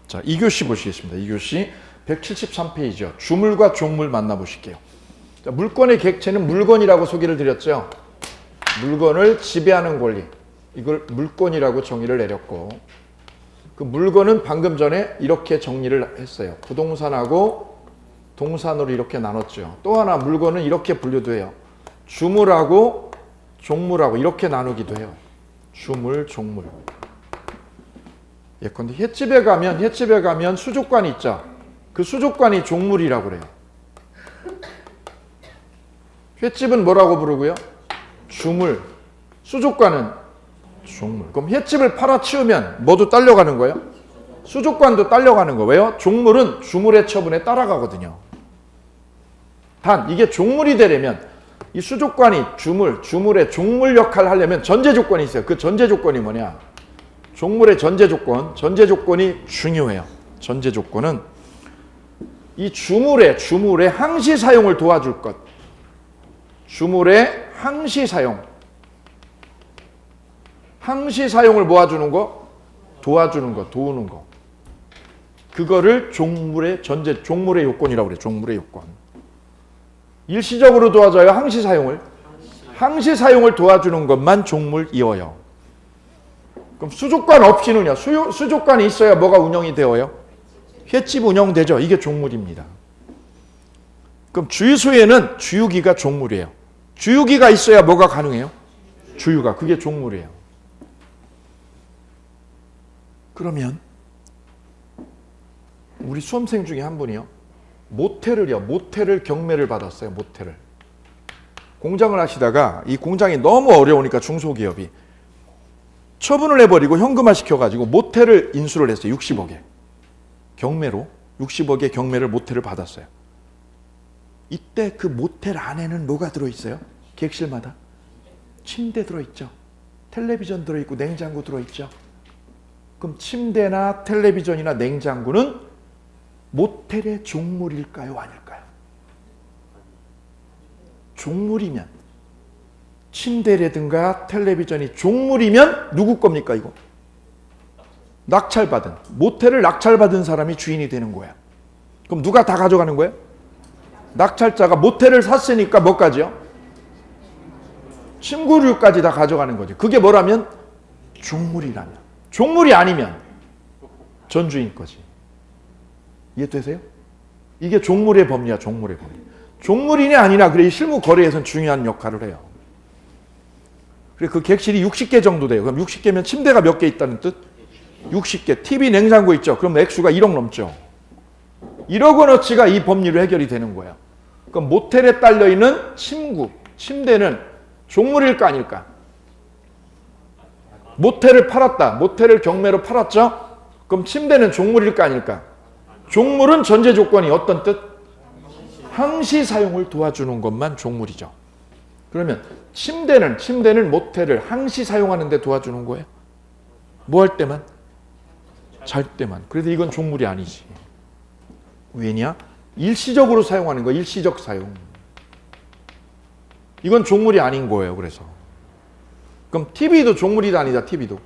자, 2교시 보시겠습니다. 2교시 173페이지요. 주물과 종물 만나보실게요. 자, 물권의 객체는 물건이라고 소개를 드렸죠. 물건을 지배하는 권리. 이걸 물권이라고 정의를 내렸고, 그 물건은 방금 전에 이렇게 정리를 했어요. 부동산하고 동산으로 이렇게 나눴죠. 또 하나 물건은 이렇게 분류도 해요. 주물하고 종물하고 이렇게 나누기도 해요. 주물, 종물. 예컨대 횟집에 가면 수족관이 있죠. 그 수족관이 종물이라고 그래요. 횟집은 뭐라고 부르고요? 주물. 수족관은 종물. 그럼 횟집을 팔아치우면 뭐도 딸려가는 거예요? 수족관도 딸려가는 거예요. 왜요? 종물은 주물의 처분에 따라가거든요. 단 이게 종물이 되려면 이 수족관이 주물의 종물 역할을 하려면 전제 조건이 있어요. 그 전제 조건이 뭐냐? 종물의 전제 조건이 중요해요. 전제 조건은 이 주물의 항시 사용을 도와줄 것. 주물의 항시 사용. 항시 사용을 모아주는 거, 도와주는 거, 도우는 거. 그거를 종물의 요건이라고 그래요. 종물의 요건. 일시적으로 도와줘요. 항시 사용을 도와주는 것만 종물이어요. 그럼 수족관 없이는요. 수족관이 있어야 뭐가 운영이 되어요? 횟집 운영되죠. 이게 종물입니다. 그럼 주유소에는 주유기가 종물이에요. 주유기가 있어야 뭐가 가능해요? 주유가. 그게 종물이에요. 그러면 우리 수험생 중에 한 분이요. 모텔을 경매를 받았어요. 모텔을. 공장을 하시다가 이 공장이 너무 어려우니까 중소기업이 처분을 해버리고 현금화 시켜가지고 모텔을 인수를 했어요. 60억에. 경매로 60억의 경매를 모텔을 받았어요. 이때 그 모텔 안에는 뭐가 들어있어요? 객실마다? 침대 들어있죠. 텔레비전 들어있고 냉장고 들어있죠. 그럼 침대나 텔레비전이나 냉장고는 모텔의 종물일까요? 아닐까요? 종물이면, 침대라든가 텔레비전이 종물이면 누구 겁니까 이거? 모텔을 낙찰받은 사람이 주인이 되는 거야. 그럼 누가 다 가져가는 거예요? 낙찰자가 모텔을 샀으니까 뭐까지요? 침구류까지 다 가져가는 거죠. 그게 뭐라면? 종물이라면. 종물이 아니면 전주인 거지. 이해되세요? 이게 종물의 법리야. 종물의 법리. 종물이냐 아니냐, 그래 실무 거래에서는 중요한 역할을 해요. 그래 그 객실이 60개 정도 돼요. 그럼 60개면 침대가 몇 개 있다는 뜻? 60개. TV, 냉장고 있죠. 그럼 액수가 1억 넘죠. 1억 원어치가 이 법리로 해결이 되는 거예요. 그럼 모텔에 딸려있는 침대는 종물일까 아닐까? 모텔을 팔았다. 모텔을 경매로 팔았죠? 그럼 침대는 종물일까 아닐까? 종물은 전제 조건이 어떤 뜻? 항시 사용을 도와주는 것만 종물이죠. 그러면 침대는 모텔을 항시 사용하는 데 도와주는 거예요? 뭐 할 때만? 잘 때만. 그래도 이건 종물이 아니지. 왜냐? 일시적으로 사용하는 거, 일시적 사용. 이건 종물이 아닌 거예요. 그래서 그럼 TV도 종물이다 아니다? TV도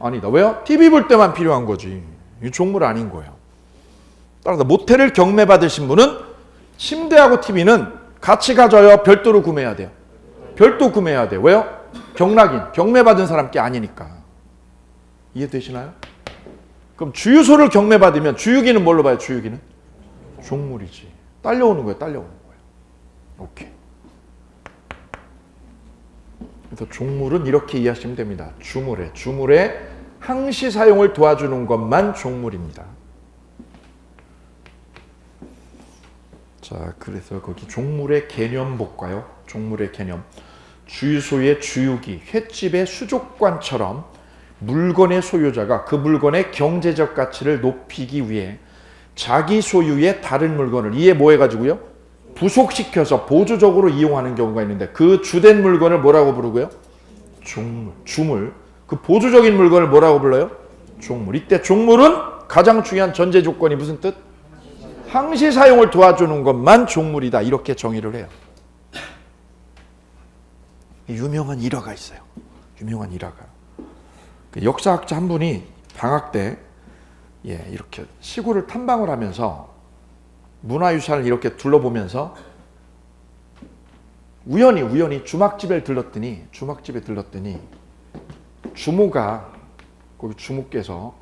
아니다. 왜요? TV 볼 때만 필요한 거지. 이 종물 아닌 거예요. 따라서 모텔을 경매 받으신 분은 침대하고 TV는 같이 가져요? 별도로 구매해야 돼요? 별도 구매해야 돼요. 왜요? 경매 받은 사람 게 아니니까. 이해되시나요? 그럼 주유소를 경매 받으면 주유기는 뭘로 봐요? 주유기는? 종물이지. 딸려오는 거예요. 오케이. 그래서 종물은 이렇게 이해하시면 됩니다. 주물의 항시 사용을 도와주는 것만 종물입니다. 자, 그래서 거기 종물의 개념 볼까요? 종물의 개념. 주유소의 주유기, 횟집의 수족관처럼 물건의 소유자가 그 물건의 경제적 가치를 높이기 위해 자기 소유의 다른 물건을 이에 뭐 해가지고요? 부속시켜서 보조적으로 이용하는 경우가 있는데 그 주된 물건을 뭐라고 부르고요? 주물. 그 보조적인 물건을 뭐라고 불러요? 종물. 이때 종물은 가장 중요한 전제 조건이 무슨 뜻? 항시 사용을 도와주는 것만 종물이다. 이렇게 정의를 해요. 유명한 일화가 있어요. 유명한 일화가. 역사학자 한 분이 방학 때 예, 이렇게 시골을 탐방을 하면서 문화유산을 이렇게 둘러보면서 우연히 주막집에 들렀더니 주모가 거기 주모께서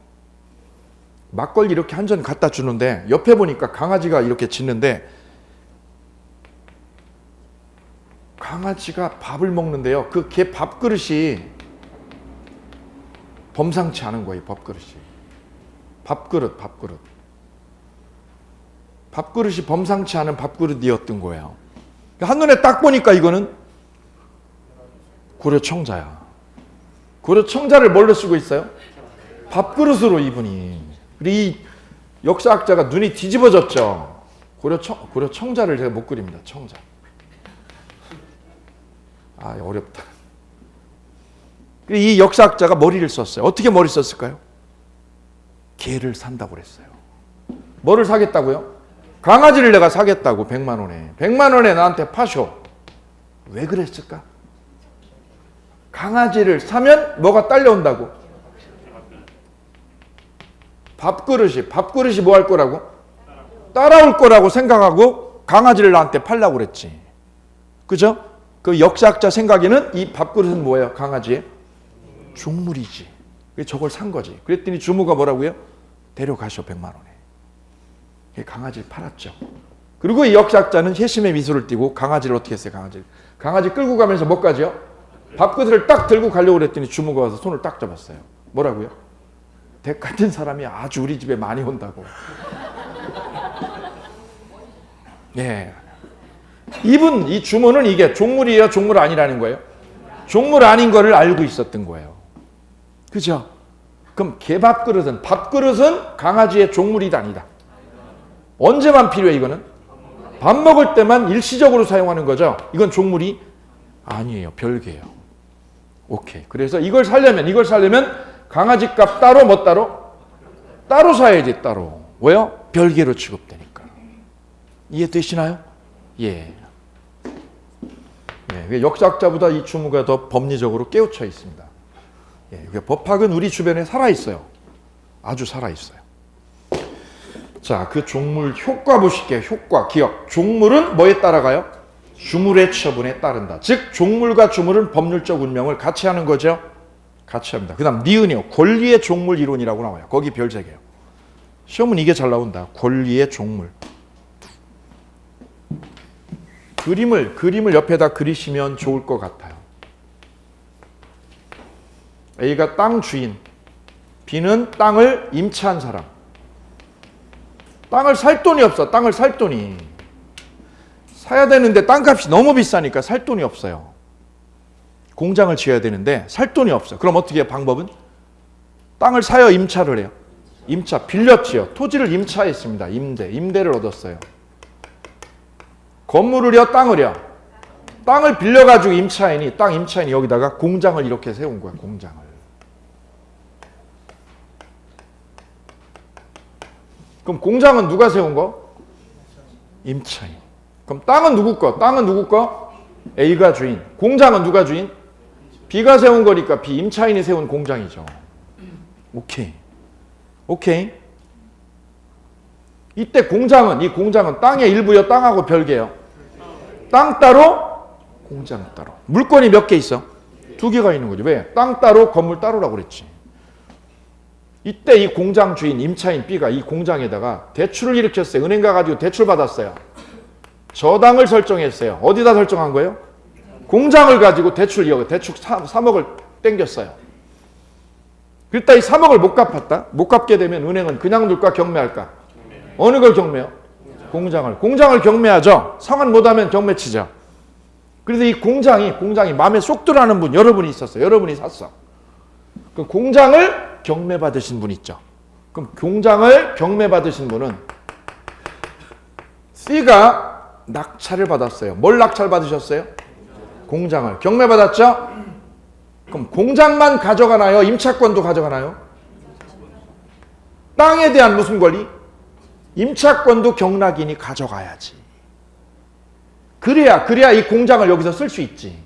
막걸리 이렇게 한 잔 갖다 주는데 옆에 보니까 강아지가 이렇게 짖는데 강아지가 밥을 먹는데요. 그 개 밥그릇이 범상치 않은 거예요. 밥그릇이 범상치 않은 밥그릇이었던 거예요. 한눈에 딱 보니까 이거는 고려청자야. 고려청자를 뭘로 쓰고 있어요? 밥그릇으로 이분이. 이 역사학자가 눈이 뒤집어졌죠. 고려청자를 제가 못 그립니다. 청자. 아, 어렵다. 이 역사학자가 머리를 썼어요. 어떻게 머리 썼을까요? 개를 산다고 그랬어요. 뭐를 사겠다고요? 강아지를 내가 사겠다고 100만 원에. 100만 원에 나한테 파쇼. 왜 그랬을까? 강아지를 사면 뭐가 딸려온다고? 밥그릇이 뭐 할 거라고? 따라올 거라고 생각하고 강아지를 나한테 팔라고 그랬지. 그죠? 그 역사학자 생각에는 이 밥그릇은 뭐예요? 강아지의 종물이지. 저걸 산 거지. 그랬더니 주모가 뭐라고요? 데려가셔 100만 원에. 강아지를 팔았죠. 그리고 이 역사학자는 회심의 미소를 띠고 강아지를 어떻게 했어요? 강아지 끌고 가면서 뭐까지요? 밥그릇을 딱 들고 가려고 그랬더니 주모가 와서 손을 딱 잡았어요. 뭐라고요? 댁 같은 사람이 아주 우리 집에 많이 온다고. 네. 이 주모는 이게 종물이에요? 종물 아니라는 거예요? 종물 아닌 거를 알고 있었던 거예요. 그죠? 그럼 밥그릇은 강아지의 종물이 아니다. 언제만 필요해 이거는? 밥 먹을 때만 일시적으로 사용하는 거죠. 이건 종물이 아니에요. 별개예요. 오케이. 그래서 이걸 사려면 강아지 값 따로 뭐 따로 사야지 따로. 왜요? 별개로 취급되니까. 이해되시나요? 예. 예. 역사학자보다 이 주무가 더 법리적으로 깨우쳐 있습니다. 예. 법학은 우리 주변에 살아 있어요. 아주 살아 있어요. 자, 그 종물 효과 보실게요. 효과, 기억. 종물은 뭐에 따라가요? 주물의 처분에 따른다. 즉 종물과 주물은 법률적 운명을 같이 하는 거죠. 같이 합니다. 그 다음 니은이요. 권리의 종물 이론이라고 나와요. 거기 별 3개요. 시험은 이게 잘 나온다. 권리의 종물. 그림을 옆에다 그리시면 좋을 것 같아요. A가 땅 주인, B는 땅을 임차한 사람. 땅을 살 돈이 없어. 땅을 살 돈이. 사야 되는데 땅값이 너무 비싸니까 살 돈이 없어요. 공장을 지어야 되는데 살 돈이 없어. 그럼 어떻게 해요? 방법은? 땅을 사요? 임차를 해요? 임차. 빌렸지요. 토지를 임차했습니다. 임대를 얻었어요. 건물을요? 땅을요? 땅을 빌려가지고 땅 임차인이 여기다가 공장을 이렇게 세운 거야. 공장을. 그럼 공장은 누가 세운 거? 임차인. 그럼 땅은 누구 거? A가 주인. 공장은 누가 주인? B가 세운 거니까 B, 임차인이 세운 공장이죠. 오케이. 이때 이 공장은 땅의 일부요? 땅하고 별개요? 땅 따로, 공장 따로. 물건이 몇 개 있어? 2개가 있는 거죠. 왜? 땅 따로, 건물 따로라고 그랬지. 이때 이 공장 주인, 임차인 B가 이 공장에다가 대출을 일으켰어요. 은행 가가지고 대출 받았어요. 저당을 설정했어요. 어디다 설정한 거예요? 공장을 가지고 대출 3억을 땡겼어요. 그랬다 이 3억을 못 갚았다. 못 갚게 되면 은행은 그냥 둘까 경매할까? 어느 걸 경매요? 공장을 경매하죠. 상환 못하면 경매치죠. 그래서 이 공장이 마음에 쏙 들어하는 분 여러분이 있었어요. 여러분이 샀어. 그 공장을 경매받으신 분 있죠. 그럼 공장을 경매받으신 분은 C가 낙찰을 받았어요. 뭘 낙찰 받으셨어요? 공장을. 경매받았죠? 그럼 공장만 가져가나요? 임차권도 가져가나요? 땅에 대한 무슨 권리? 임차권도 경락인이 가져가야지. 그래야 이 공장을 여기서 쓸 수 있지.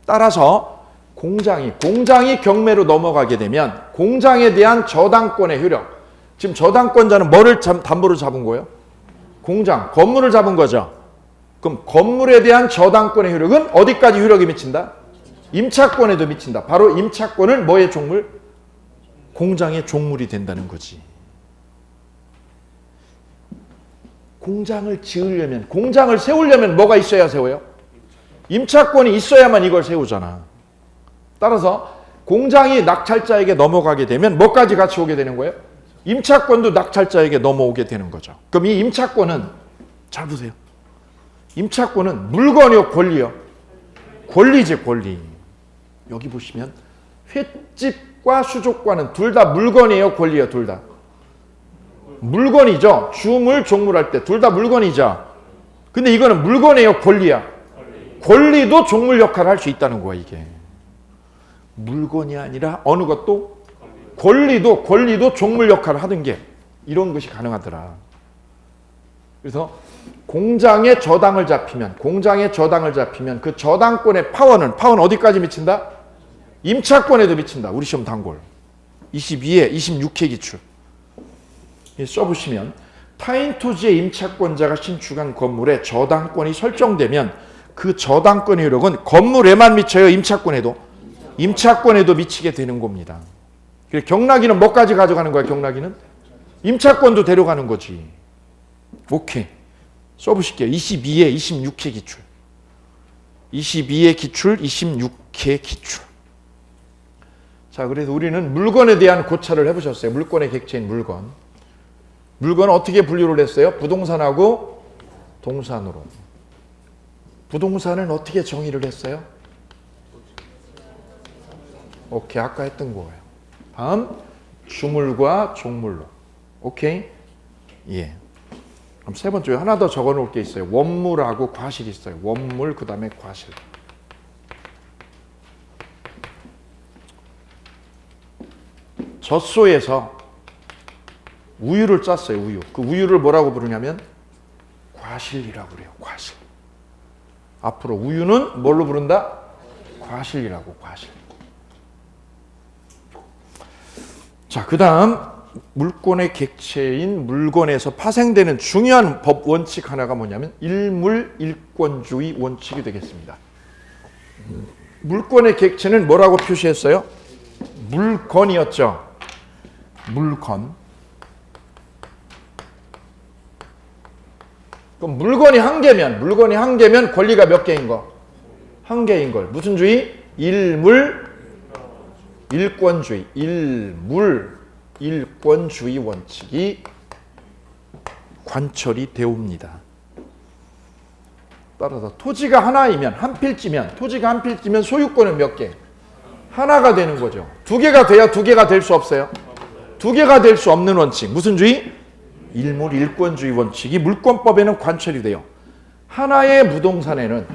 따라서 공장이 경매로 넘어가게 되면 공장에 대한 저당권의 효력, 지금 저당권자는 뭐를 담보로 잡은 거예요? 공장, 건물을 잡은 거죠. 그럼 건물에 대한 저당권의 효력은 어디까지 효력이 미친다? 임차권에도 미친다. 바로 임차권은 뭐의 종물? 공장의 종물이 된다는 거지. 공장을 지으려면, 공장을 세우려면 뭐가 있어야 세워요? 임차권이 있어야만 이걸 세우잖아. 따라서 공장이 낙찰자에게 넘어가게 되면 뭐까지 같이 오게 되는 거예요? 임차권도 낙찰자에게 넘어오게 되는 거죠. 그럼 이 임차권은, 잘 보세요. 임차권은 물건이요, 권리요? 권리지, 권리. 여기 보시면 횟집과 수족관은 둘 다 물건이에요, 권리요, 둘 다? 물건이죠. 주물, 종물할 때 둘 다 물건이죠. 근데 이거는 물건이에요, 권리야? 권리도 종물 역할을 할 수 있다는 거야, 이게. 물건이 아니라 어느 것도 권리도 종물 역할을 하는 게 이런 것이 가능하더라. 그래서 공장의 저당을 잡히면 그 저당권의 파워는 어디까지 미친다? 임차권에도 미친다. 우리 시험 단골 22에 26회 기출 써보시면 타인 토지의 임차권자가 신축한 건물에 저당권이 설정되면 그 저당권의 효력은 건물에만 미쳐요? 임차권에도 미치게 되는 겁니다. 경락이는 뭐까지 가져가는 거야? 경락이는 임차권도 데려가는 거지. 오케이. 써보실게요. 22에 26회 기출. 22의 기출, 26회 기출. 자, 그래서 우리는 물건에 대한 고찰을 해보셨어요. 물건의 객체인 물건. 물건은 어떻게 분류를 했어요? 부동산하고 동산으로. 부동산은 어떻게 정의를 했어요? 오케이, 아까 했던 거예요. 다음, 주물과 종물로. 오케이? 예. 그럼 세 번째 하나 더 적어 놓을 게 있어요. 원물하고 과실이 있어요. 원물, 그 다음에 과실. 젖소에서 우유를 짰어요. 우유. 그 우유를 뭐라고 부르냐면 과실이라고 그래요. 과실. 앞으로 우유는 뭘로 부른다? 과실이라고. 과실. 자, 그 다음 물권의 객체인 물건에서 파생되는 중요한 법 원칙 하나가 뭐냐면 일물일권주의 원칙이 되겠습니다. 물권의 객체는 뭐라고 표시했어요? 물건이었죠. 물건. 그럼 물건이 한 개면 권리가 몇 개인 거? 한 개인 걸. 무슨 주의? 일권주의. 일권주의 원칙이 관철이 되옵니다. 따라서 토지가 하나이면, 토지가 한 필지면 소유권은 몇 개? 하나가 되는 거죠. 두 개가 돼야 두 개가 될 수 없어요. 두 개가 될 수 없는 원칙. 무슨 주의? 일권주의 원칙이 물권법에는 관철이 돼요. 하나의 부동산에는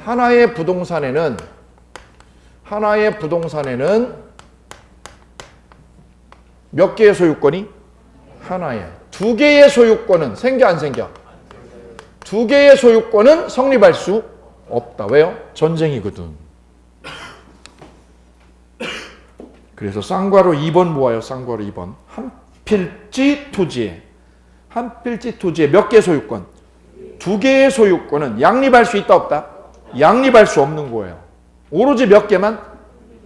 몇 개의 소유권이? 하나예요. 두 개의 소유권은 생겨 안 생겨? 두 개의 소유권은 성립할 수 없다. 왜요? 전쟁이거든. 그래서 쌍괄호 2번 모아요. 쌍괄호 2번. 한 필지 토지에 몇 개의 소유권? 두 개의 소유권은 양립할 수 있다 없다? 양립할 수 없는 거예요. 오로지 몇 개만?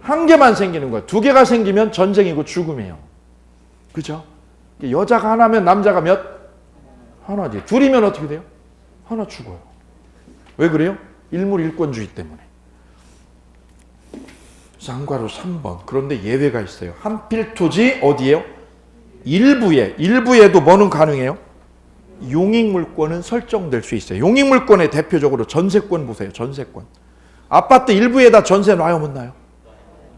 한 개만 생기는 거예요. 두 개가 생기면 전쟁이고 죽음이에요. 그죠? 여자가 하나면 남자가 몇? 하나지. 둘이면 어떻게 돼요? 하나 죽어요. 왜 그래요? 일물일권주의 때문에. 쌍괄호 3번. 그런데 예외가 있어요. 한필토지 어디예요? 일부에도 뭐는 가능해요? 용익물권은 설정될 수 있어요. 용익물권의 대표적으로 전세권 보세요. 전세권. 아파트 일부에다 전세 놔요, 못 놔요?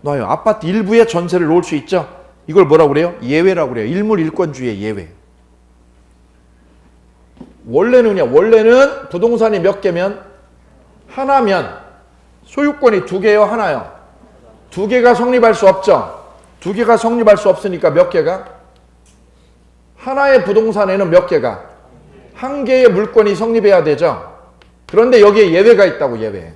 놔요. 아파트 일부에 전세를 놓을 수 있죠? 이걸 뭐라고 그래요? 예외라고 그래요. 일물일권주의의 예외. 원래는 부동산이 몇 개면? 하나면 소유권이 두 개요, 하나요? 두 개가 성립할 수 없죠? 두 개가 성립할 수 없으니까 몇 개가? 하나의 부동산에는 몇 개가? 한 개의 물건이 성립해야 되죠? 그런데 여기에 예외가 있다고, 예외.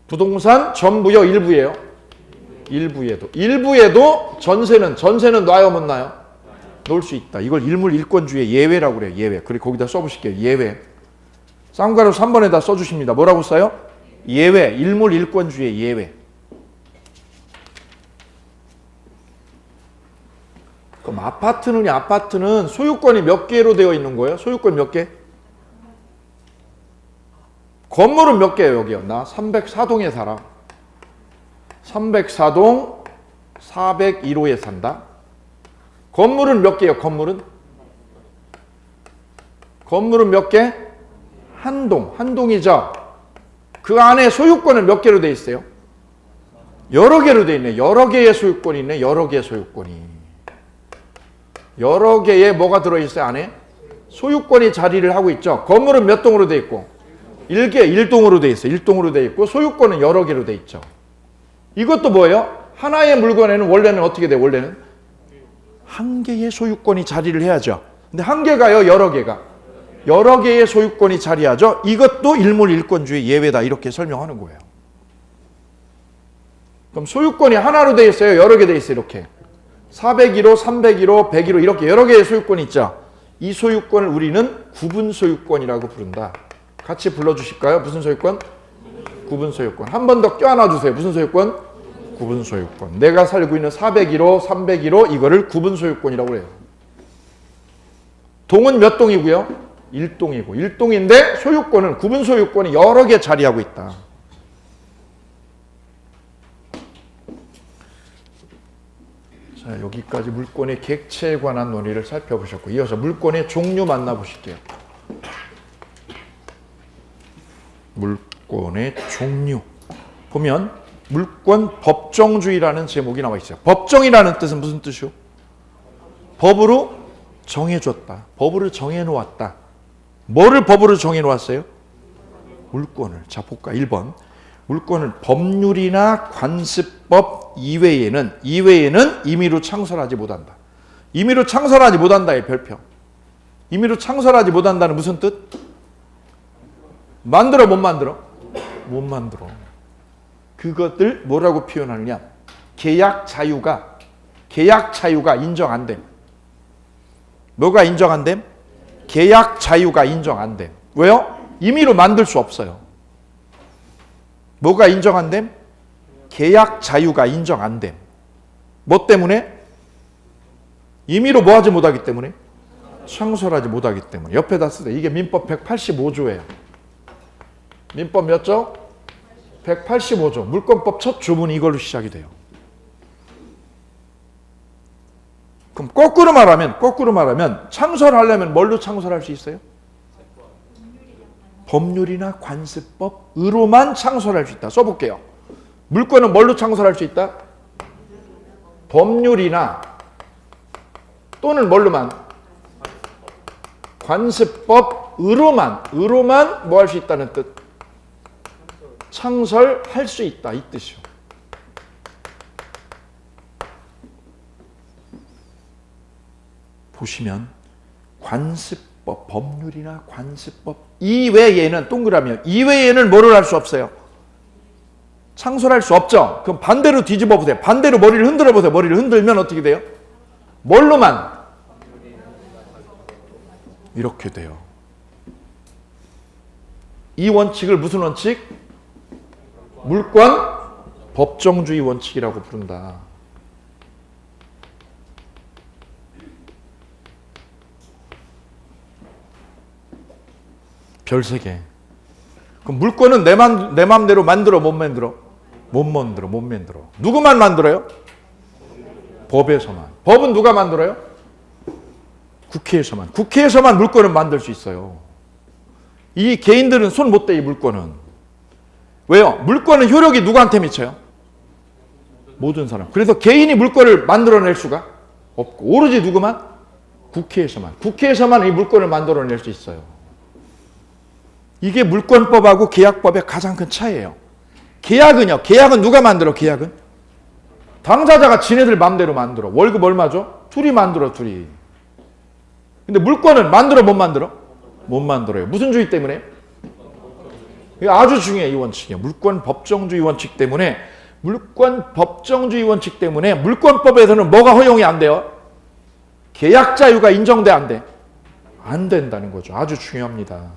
부동산 전부요, 일부예요? 일부에도 전세는 놔요 못 놔요? 놓을 수 있다. 이걸 일물일권주의 예외라고 그래요. 예외. 그리고 거기다 써보실게요. 예외. 쌍가루 3번에다 써주십니다. 뭐라고 써요? 예외. 일물일권주의 예외. 그럼 아파트는 소유권이 몇 개로 되어 있는 거예요? 소유권 몇 개? 건물은 몇 개예요? 여기요. 나 304동에 살아. 304동 401호에 산다. 건물은 몇 개예요? 건물은 몇 개? 한 동이죠. 그 안에 소유권은 몇 개로 되어 있어요? 여러 개로 되어 있네. 여러 개의 소유권이 있네. 여러 개의 소유권이. 여러 개의 뭐가 들어있어요? 안에? 소유권이 자리를 하고 있죠. 건물은 몇 동으로 되어 있고? 1동으로 되어 있어요. 1동으로 되어 있고 소유권은 여러 개로 되어 있죠. 이것도 뭐예요? 하나의 물건에는 원래는 어떻게 돼요? 원래는 한 개의 소유권이 자리를 해야죠. 근데 한 개가요? 여러 개가? 여러 개의 소유권이 자리하죠. 이것도 일물일권주의 예외다. 이렇게 설명하는 거예요. 그럼 소유권이 하나로 되어 있어요? 여러 개 되어 있어요? 이렇게 401호, 301호, 101호 이렇게 여러 개의 소유권이 있죠. 이 소유권을 우리는 구분 소유권이라고 부른다. 같이 불러주실까요? 무슨 소유권? 구분 소유권. 한 번 더 껴안아 주세요. 무슨 소유권? 구분 소유권. 내가 살고 있는 401호, 301호 이거를 구분 소유권이라고 해요. 동은 몇 동이고요? 1동이고. 1동인데 소유권은 구분 소유권이 여러 개 자리하고 있다. 자, 여기까지 물권의 객체에 관한 논의를 살펴보셨고 이어서 물권의 종류 만나보실게요. 물권의 종류. 보면 물권 법정주의라는 제목이 나와 있어요. 법정이라는 뜻은 무슨 뜻이요? 법으로 정해줬다. 법으로 정해놓았다. 뭐를 법으로 정해놓았어요? 물권을. 자, 볼까? 1번. 물권을 법률이나 관습법 이외에는 임의로 창설하지 못한다. 임의로 창설하지 못한다의 별표. 임의로 창설하지 못한다는 무슨 뜻? 만들어 못 만들어? 못 만들어. 그것들 뭐라고 표현하느냐? 계약 자유가 인정 안 됨. 뭐가 인정 안 됨? 계약 자유가 인정 안 됨. 왜요? 임의로 만들 수 없어요. 뭐가 인정 안 됨? 계약 자유가 인정 안 됨. 뭐 때문에? 임의로 뭐 하지 못하기 때문에? 창설하지 못하기 때문에. 옆에다 쓰세요. 이게 민법 185조예요. 민법 몇 조? 185조. 물권법 첫 조문이 이걸로 시작이 돼요. 그럼 거꾸로 말하면 창설하려면 뭘로 창설할 수 있어요? 법률이나 관습법으로만 창설할 수 있다. 써볼게요. 물권은 뭘로 창설할 수 있다? 법률이나 또는 뭘로만? 관습법으로만 뭐 할 수 있다는 뜻? 창설할 수 있다. 이 뜻이요. 보시면 관습법, 법률이나 관습법 이외에는 동그라미요. 이외에는 뭐를 할 수 없어요? 창설할 수 없죠. 그럼 반대로 뒤집어 보세요. 반대로 머리를 흔들어 보세요. 머리를 흔들면 어떻게 돼요? 뭘로만? 이렇게 돼요. 이 원칙을 무슨 원칙? 물권 법정주의 원칙이라고 부른다. 별 3개. 그럼 물권은 내 맘대로 만들어 못 만들어? 못 만들어. 누구만 만들어요? 법에서만. 법은 누가 만들어요? 국회에서만. 국회에서만 물권을 만들 수 있어요. 이 개인들은 손 못 대, 이 물권은. 왜요? 물권은 효력이 누구한테 미쳐요? 모든 사람. 그래서 개인이 물권을 만들어낼 수가 없고 오로지 누구만? 국회에서만. 국회에서만 이 물권을 만들어낼 수 있어요. 이게 물권법하고 계약법의 가장 큰 차이예요. 계약은요. 계약은 누가 만들어? 계약은? 당사자가 지네들 맘대로 만들어. 월급 얼마 줘? 둘이 만들어, 둘이. 근데 물권은 만들어 못 만들어? 못 만들어요. 무슨 주의 때문에? 이게 아주 중요해, 이 원칙이에요. 물권 법정주의 원칙 때문에 물권 법정주의 원칙 때문에 물권법에서는 뭐가 허용이 안 돼요? 계약 자유가 인정돼 안 돼? 안 된다는 거죠. 아주 중요합니다.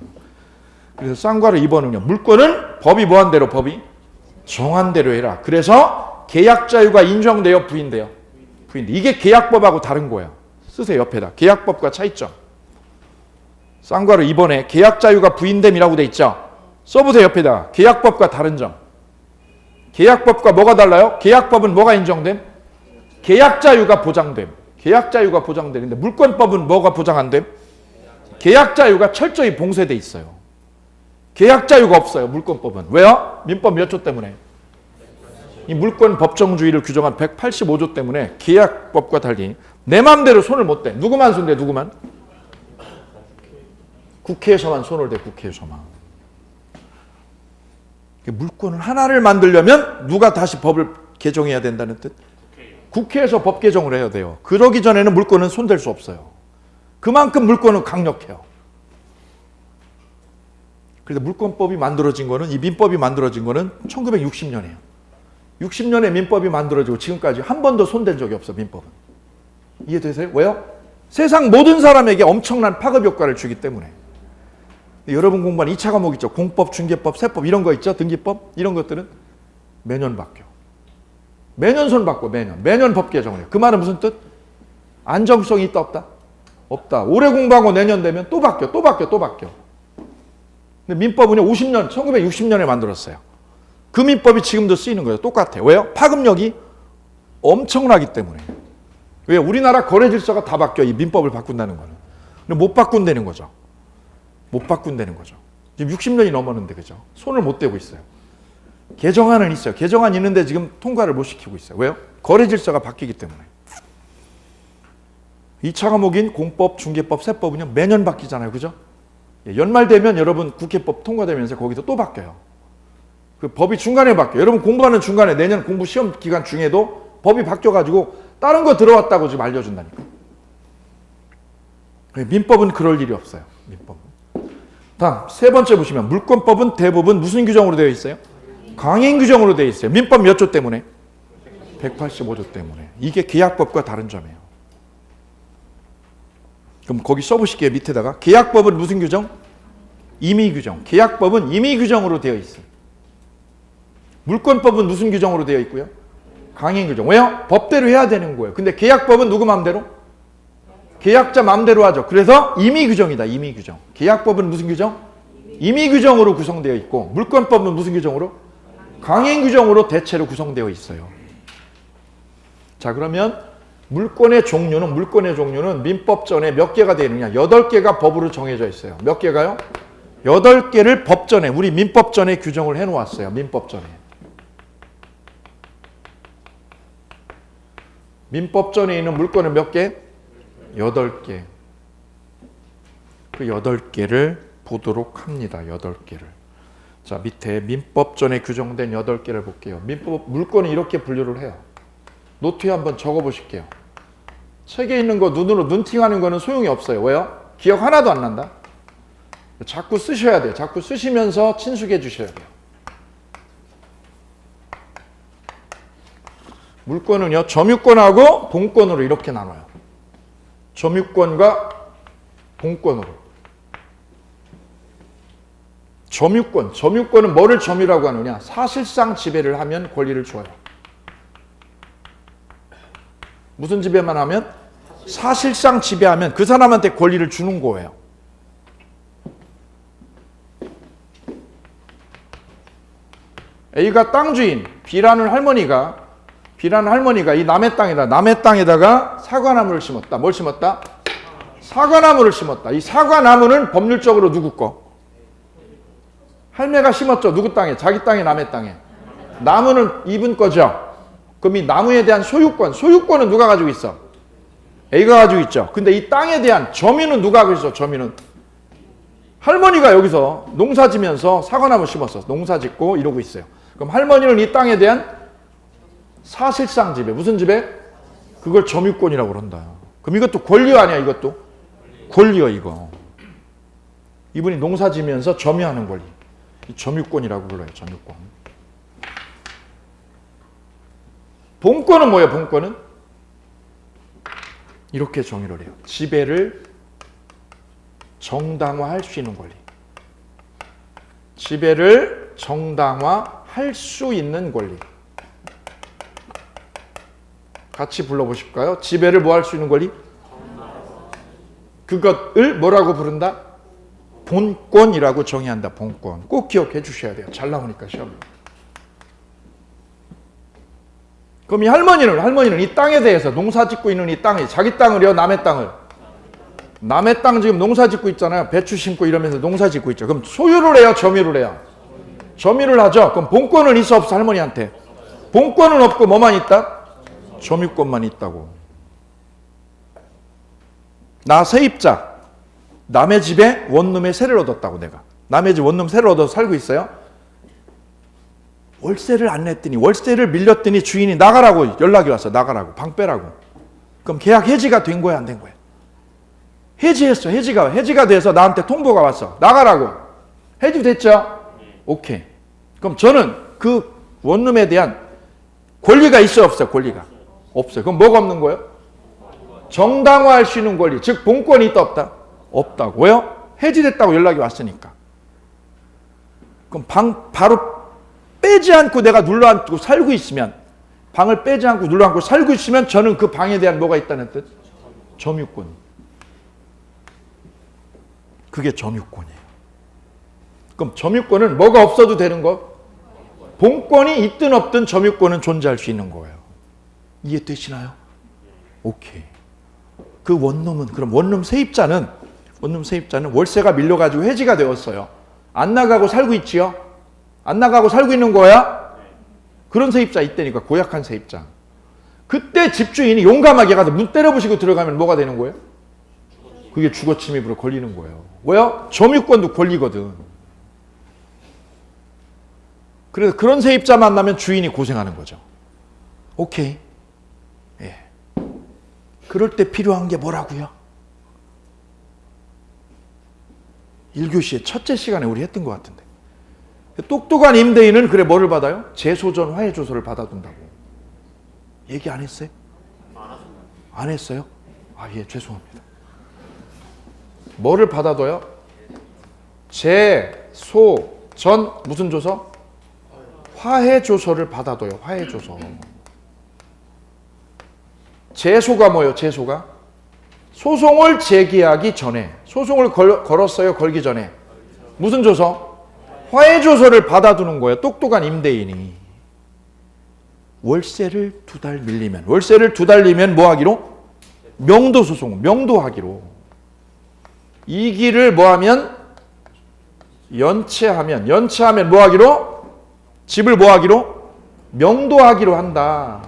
그래서 쌍괄호 2번은요. 물권은 법이 뭐한 대로 법이 정한 대로 해라. 그래서 계약 자유가 인정돼요? 부인돼요? 부인돼. 이게 계약법하고 다른 거예요. 쓰세요. 옆에다. 계약법과 차이점. 쌍괄호 2번에 계약 자유가 부인됨이라고 돼 있죠. 써보세요. 옆에다. 계약법과 다른 점. 계약법과 뭐가 달라요? 계약법은 뭐가 인정됨? 계약 자유가 보장됨. 계약 자유가 보장되는데 물권법은 뭐가 보장 안 됨? 계약 자유가 철저히 봉쇄돼 있어요. 계약 자유가 없어요. 물권법은. 왜요? 민법 몇 조 때문에? 이 물권 법정주의를 규정한 185조 때문에 계약법과 달리 내 마음대로 손을 못 대. 누구만 손 대? 누구만? 국회에서만 손을 대. 국회에서만. 물권을 하나를 만들려면 누가 다시 법을 개정해야 된다는 뜻? 국회에서 법 개정을 해야 돼요. 그러기 전에는 물권은 손댈 수 없어요. 그만큼 물권은 강력해요. 그래서 물권법이 만들어진 거는, 이 민법이 만들어진 거는 1960년이에요. 60년에 민법이 만들어지고 지금까지 한 번도 손댄 적이 없어, 민법은. 이해되세요? 왜요? 세상 모든 사람에게 엄청난 파급 효과를 주기 때문에. 여러분 공부한 2차 과목 있죠. 공법, 중개법, 세법 이런 거 있죠. 등기법 이런 것들은 매년 바뀌어. 매년 손 바꿔. 매년 법 개정을 해요. 그 말은 무슨 뜻? 안정성이 있다 없다? 없다. 올해 공부하고 내년 되면 또 바뀌어. 근데 민법은요 50년 1960년에 만들었어요. 그 민법이 지금도 쓰이는 거예요. 똑같아요. 왜요? 파급력이 엄청나기 때문에. 왜? 우리나라 거래 질서가 다 바뀌어. 이 민법을 바꾼다는 거는. 근데 못 바꾼다는 거죠. 지금 60년이 넘었는데 그죠? 손을 못 대고 있어요. 개정안은 있어요. 개정안 있는데 지금 통과를 못 시키고 있어요. 왜요? 거래 질서가 바뀌기 때문에. 2차 과목인 공법, 중개법, 세법은요 매년 바뀌잖아요. 그죠? 연말 되면 여러분 국회법 통과되면서 거기서 또 바뀌어요. 그 법이 중간에 바뀌어요. 여러분 공부하는 중간에 내년 공부 시험 기간 중에도 법이 바뀌어가지고 다른 거 들어왔다고 지금 알려준다니까. 민법은 그럴 일이 없어요. 민법은. 다음 세 번째 보시면 물권법은 대부분 무슨 규정으로 되어 있어요? 강행 규정으로 되어 있어요. 민법 몇 조 때문에? 185조 때문에. 이게 계약법과 다른 점이에요. 그럼 거기 써보실게요. 밑에다가. 계약법은 무슨 규정? 임의 규정. 계약법은 임의 규정으로 되어 있어요. 물권법은 무슨 규정으로 되어 있고요? 강행 규정. 왜요? 법대로 해야 되는 거예요. 근데 계약법은 누구 마음대로? 계약자 마음대로 하죠. 그래서 임의 규정이다. 임의 규정. 계약법은 무슨 규정? 임의 규정으로 구성되어 있고 물권법은 무슨 규정으로? 강행 규정으로 대체로 구성되어 있어요. 자, 그러면 물권의 종류는 민법 전에 몇 개가 되어 있느냐? 8개가 법으로 정해져 있어요. 몇 개가요? 8개를 법전에, 우리 민법전에 규정을 해놓았어요. 민법전에. 민법전에 있는 물권은 몇 개? 8개. 그 8개를 보도록 합니다. 8개를. 자, 밑에 민법전에 규정된 8개를 볼게요. 물권은 이렇게 분류를 해요. 노트에 한번 적어보실게요. 책에 있는 거 눈으로 눈팅하는 거는 소용이 없어요. 왜요? 기억 하나도 안 난다. 자꾸 쓰셔야 돼요. 자꾸 쓰시면서 친숙해 주셔야 돼요. 물권은요, 점유권하고 본권으로 이렇게 나눠요. 점유권과 본권으로. 점유권은 뭐를 점유라고 하느냐? 사실상 지배를 하면 권리를 줘요. 무슨 지배만 하면? 사실상 지배하면 그 사람한테 권리를 주는 거예요. A가 땅 주인, B라는 할머니가 이 남의 땅에다가 사과나무를 심었다. 뭘 심었다? 사과나무를 심었다. 이 사과나무는 법률적으로 누구 거? 할매가 심었죠. 누구 땅에? 자기 땅에, 남의 땅에. 나무는 이분 거죠. 그럼 이 나무에 대한 소유권은 누가 가지고 있어? A가 가지고 있죠. 근데 이 땅에 대한 점유는 누가 가지고 있어? 점유는 할머니가 여기서 농사 지면서 사과나무 심었어. 농사 짓고 이러고 있어요. 그럼 할머니는 이 땅에 대한 사실상 지배. 무슨 지배? 그걸 점유권이라고 그런다. 그럼 이것도 권리 아니야? 이것도? 권리요, 이거. 이분이 농사 지면서 점유하는 권리. 점유권이라고 불러요. 점유권. 본권은 뭐예요? 본권은 이렇게 정의를 해요. 지배를 정당화할 수 있는 권리. 지배를 정당화할 수 있는 권리. 같이 불러보실까요? 지배를 뭐 할 수 있는 권리? 그것을 뭐라고 부른다? 본권이라고 정의한다. 본권. 꼭 기억해 주셔야 돼요. 잘 나오니까 시험에. 그럼 이 할머니는 이 땅에 대해서 농사 짓고 있는 이 땅이 자기 땅을요, 남의 땅을? 남의 땅 지금 농사 짓고 있잖아요. 배추 심고 이러면서 농사 짓고 있죠. 그럼 소유를 해요, 점유를 해요? 점유를 하죠. 그럼 본권은 있어 없어 할머니한테? 본권은 없고 뭐만 있다? 점유권만 있다고. 나 세입자. 남의 집에 원룸에 세를 얻었다고 내가. 남의 집 원룸 세를 얻어서 살고 있어요. 월세를 안 냈더니 월세를 밀렸더니 주인이 나가라고 연락이 왔어. 나가라고. 방 빼라고. 그럼 계약 해지가 된 거야 안 된 거야? 해지했어. 해지가 돼서 나한테 통보가 왔어. 나가라고. 해지됐죠? 오케이. 그럼 저는 그 원룸에 대한 권리가 있어 없어? 권리가 없어요. 그럼 뭐가 없는 거예요? 정당화할 수 있는 권리. 즉 본권이 있다 없다? 없다고. 왜요? 해지됐다고 연락이 왔으니까. 그럼 바로 빼지 않고 내가 눌러앉고 살고 있으면, 방을 빼지 않고 눌러앉고 살고 있으면 저는 그 방에 대한 뭐가 있다는 뜻? 점유권. 그게 점유권이에요. 그럼 점유권은 뭐가 없어도 되는 거? 본권이 있든 없든 점유권은 존재할 수 있는 거예요. 이해되시나요? 오케이. 그 원룸은, 그럼 원룸 세입자는 월세가 밀려가지고 해지가 되었어요. 안 나가고 살고 있지요? 안 나가고 살고 있는 거야? 그런 세입자 있다니까. 고약한 세입자. 그때 집주인이 용감하게 가서 문 때려부시고 들어가면 뭐가 되는 거예요? 그게 주거 침입으로 걸리는 거예요. 왜요? 점유권도 권리거든. 그래서 그런 세입자 만나면 주인이 고생하는 거죠. 오케이. 예. 그럴 때 필요한 게 뭐라고요? 1교시의 첫째 시간에 우리 했던 것 같은데. 똑똑한 임대인은 그래 뭐를 받아요? 재소전 화해조서를 받아둔다고. 얘기 안 했어요? 안 했어요? 아, 예, 죄송합니다. 뭐를 받아둬요? 재소전 무슨 조서? 화해조서를 받아둬요. 화해조서. 재소가 뭐예요? 재소가? 소송을 제기하기 전에. 소송을 걸었어요? 걸기 전에. 무슨 조서? 화해조서를 받아두는 거예요. 똑똑한 임대인이. 월세를 2달 밀리면. 월세를 2달 밀면 뭐 하기로? 명도소송. 명도하기로. 이 길을 뭐 하면? 연체하면. 연체하면 뭐 하기로? 집을 뭐 하기로? 명도하기로 한다.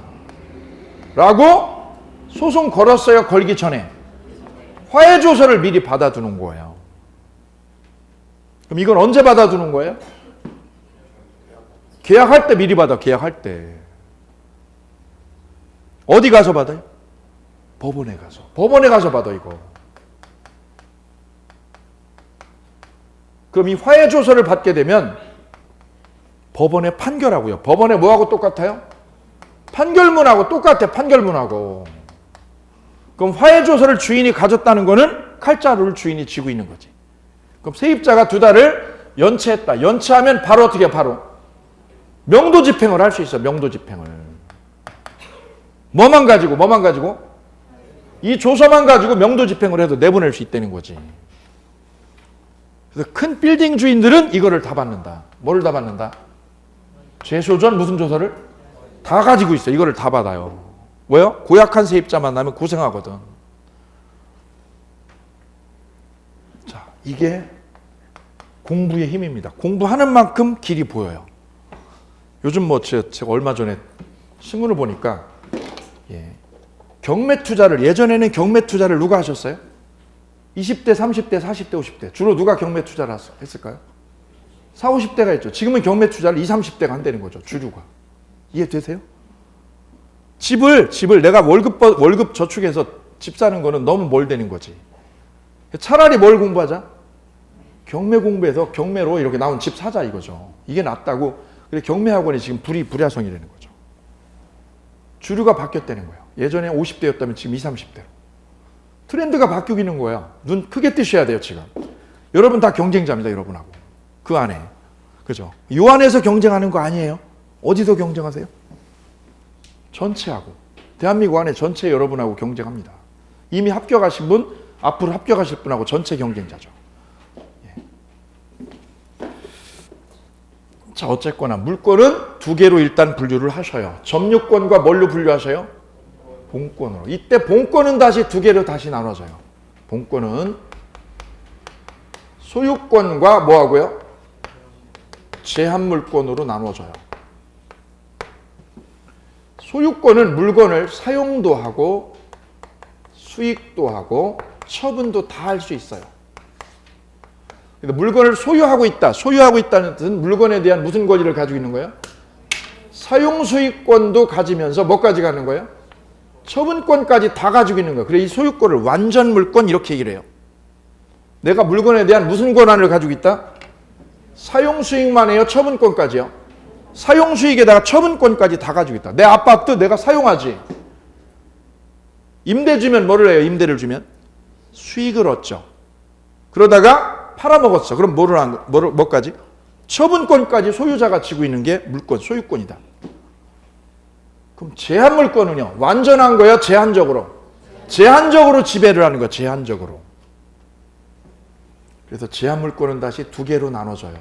라고 소송 걸었어요? 걸기 전에? 화해조서를 미리 받아두는 거예요. 그럼 이건 언제 받아두는 거예요? 계약할 때 미리 받아. 계약할 때. 어디 가서 받아요? 법원에 가서. 법원에 가서 받아 이거. 그럼 이 화해조서를 받게 되면 법원에 판결하고요. 법원에 뭐하고 똑같아요? 판결문하고 똑같아. 판결문하고. 그럼 화해조서를 주인이 가졌다는 거는 칼자루를 주인이 쥐고 있는 거지. 그럼 세입자가 2달을 연체했다. 연체하면 바로 어떻게 바로? 명도집행을 할 수 있어. 명도집행을. 뭐만 가지고? 이 조서만 가지고 명도집행을 해도 내보낼 수 있다는 거지. 그래서 큰 빌딩 주인들은 이거를 다 받는다. 뭐를 다 받는다? 재소전 무슨 조서를? 다 가지고 있어. 이거를 다 받아요. 왜요? 고약한 세입자 만나면 고생하거든. 자, 이게 공부의 힘입니다. 공부하는 만큼 길이 보여요. 요즘 뭐 제가 얼마 전에 신문을 보니까 경매 투자를, 예전에는 경매 투자를 누가 하셨어요? 20대, 30대, 40대, 50대. 주로 누가 경매 투자를 했을까요? 40, 50대가 했죠. 지금은 경매 투자를 20, 30대가 한다는 거죠. 주류가. 이해되세요? 집을 내가 월급 저축해서 집 사는 거는 너무 멀다는 거지. 차라리 뭘 공부하자? 경매 공부해서 경매로 이렇게 나온 집 사자, 이거죠. 이게 낫다고. 그래 경매학원이 지금 불야성이 되는 거죠. 20대, 30대, 40대, 50대. 주로 누가 경매 투자를 했을까요? 40, 50대가 한다는 거죠. 주류가. 이해되세요? 집을 내가 월급 저축해서 집 사는 거는 너무 멀다는 거지. 차라리 뭘 공부하자? 경매 공부해서 경매로 이렇게 나온 집 사자, 이거죠. 이게 낫다고. 그래 경매학원이 지금 불야성이 되는 거죠. 주류가 바뀌었다는 거예요. 예전에 50대였다면 지금 20, 30대로. 트렌드가 바뀌는 거야. 눈 크게 뜨셔야 돼요, 지금. 여러분 다 경쟁자입니다, 여러분하고. 그 안에. 그죠? 요 안에서 경쟁하는 거 아니에요? 어디서 경쟁하세요? 전체하고. 대한민국 안에 전체 여러분하고 경쟁합니다. 이미 합격하신 분, 앞으로 합격하실 분하고 전체 경쟁자죠. 예. 자, 어쨌거나 물권은 두 개로 일단 분류를 하셔요. 점유권과 뭘로 분류하셔요? 본권으로. 이때 본권은 다시 두 개로 다시 나눠져요. 본권은 소유권과 뭐하고요? 제한물권으로 나눠져요. 소유권은 물건을 사용도 하고 수익도 하고 처분도 다 할 수 있어요. 물건을 소유하고 있다. 소유하고 있다는 뜻은 물건에 대한 무슨 권리를 가지고 있는 거예요? 사용수익권도 가지면서 뭐까지 가는 거예요? 처분권까지 다 가지고 있는 거예요. 그래서 이 소유권을 완전 물권 이렇게 얘기를 해요. 내가 물건에 대한 무슨 권한을 가지고 있다? 사용수익만 해요? 처분권까지요? 사용수익에다가 처분권까지 다 가지고 있다. 내 아파트 내가 사용하지. 임대 주면 뭐를 해요? 임대를 주면? 수익을 얻죠. 그러다가 팔아먹었어. 그럼 뭐까지? 처분권까지 소유자가 지고 있는 게 물권, 소유권이다. 그럼 제한물권은요? 완전한 거야? 제한적으로? 제한적으로 지배를 하는 거야. 제한적으로. 그래서 제한물권은 다시 두 개로 나눠져요.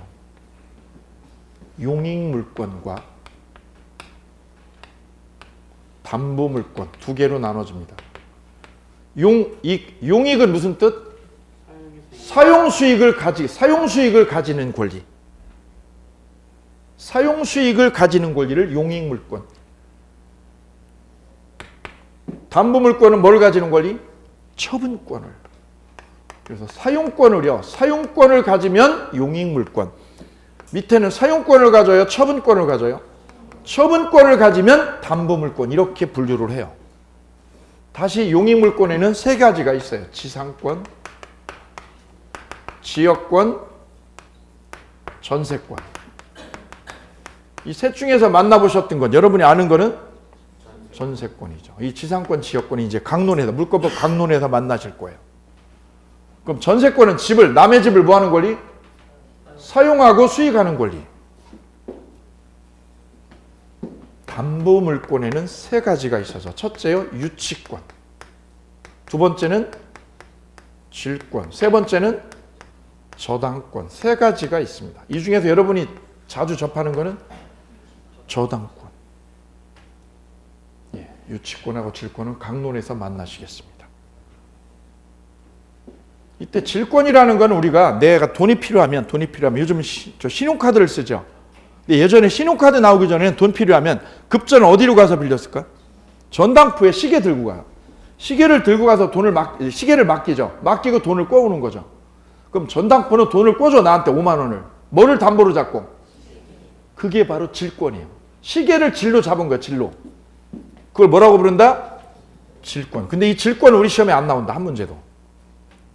용익물권과 담보물권 두 개로 나눠집니다. 용익은 무슨 뜻? 사용수익을 가지는 권리. 사용수익을 가지는 권리를 용익물권. 담보물권은 뭘 가지는 권리? 처분권을. 그래서 사용권을 가지면 용익물권. 밑에는 사용권을 가져요? 처분권을 가져요? 처분권을 가지면 담보물권. 이렇게 분류를 해요. 다시 용익물권에는 세 가지가 있어요. 지상권, 지역권, 전세권. 이 셋 중에서 만나보셨던 건 여러분이 아는 거는 전세권이죠. 이 지상권, 지역권이 이제 강론에서 물권법 강론에서 만나실 거예요. 그럼 전세권은 남의 집을 뭐 하는 권리? 사용하고 수익하는 권리. 담보물권에는 세 가지가 있어서 첫째요, 유치권. 두 번째는 질권. 세 번째는 저당권. 세 가지가 있습니다. 이 중에서 여러분이 자주 접하는 거는 저당권. 예, 유치권하고 질권은 강론에서 만나시겠습니다. 이때 질권이라는 건 우리가 내가 돈이 필요하면 요즘 저 신용카드를 쓰죠. 근데 예전에 신용카드 나오기 전에는 돈 필요하면 급전 어디로 가서 빌렸을까? 전당포에 시계 들고 가요. 시계를 들고 가서 시계를 맡기죠. 맡기고 돈을 꿔오는 거죠. 그럼 전당포는 돈을 꿔줘, 나한테 5만 원을. 뭐를 담보로 잡고? 그게 바로 질권이에요. 시계를 질로 잡은 거야, 질로. 그걸 뭐라고 부른다? 질권. 근데 이 질권은 우리 시험에 안 나온다, 한 문제도.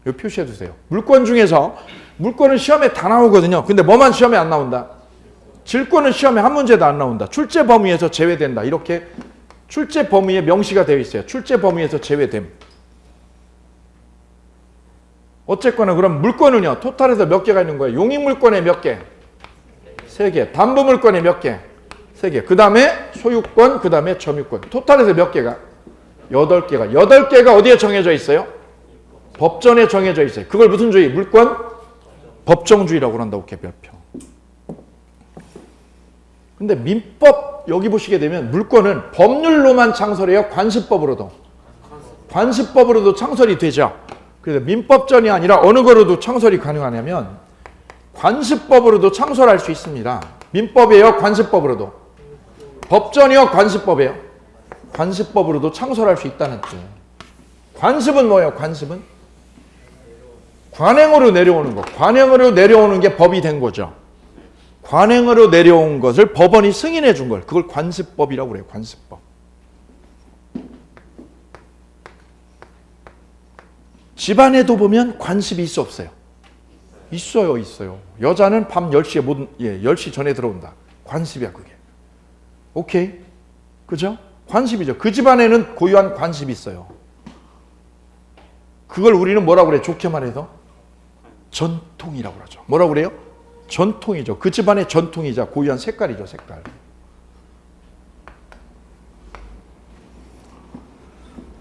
이거 표시해 두세요. 물권 중에서 물권은 시험에 다 나오거든요. 근데 뭐만 시험에 안 나온다? 질권은 시험에 한 문제도 안 나온다. 출제 범위에서 제외된다. 이렇게 출제 범위에 명시가 되어 있어요. 출제 범위에서 제외됨. 어쨌거나 그럼 물권은요, 토탈에서 몇 개가 있는 거예요? 용익물권에 몇 개? 3개. 담보물권에 몇 개? 3개. 그 다음에 소유권, 그 다음에 점유권. 토탈에서 몇 개가? 8개가. 8개가 어디에 정해져 있어요? 법전에 정해져 있어요. 그걸 무슨 주의? 물권? 법정주의라고 한다고 개별표. 근데 민법 여기 보시게 되면 물권은 법률로만 창설해요? 관습법으로도? 관습법으로도 창설이 되죠. 그래서 민법전이 아니라 어느 거로도 창설이 가능하냐면 관습법으로도 창설할 수 있습니다. 민법이에요? 관습법으로도? 법전이요? 관습법이에요? 관습법으로도 창설할 수 있다는 뜻. 관습은 뭐예요? 관습은? 관행으로 내려오는 거. 관행으로 내려오는 게 법이 된 거죠. 관행으로 내려온 것을 법원이 승인해 준 걸. 그걸 관습법이라고 그래요. 관습법. 집안에도 보면 관습이 있어 없어요? 있어요. 여자는 밤 10시에 10시 전에 들어온다. 관습이야, 그게. 오케이. 그죠? 관습이죠. 그 집안에는 고유한 관습이 있어요. 그걸 우리는 뭐라고 그래요? 좋게 말해서 전통이라고 그러죠. 뭐라고 그래요? 전통이죠. 그 집안의 전통이자 고유한 색깔이죠. 색깔.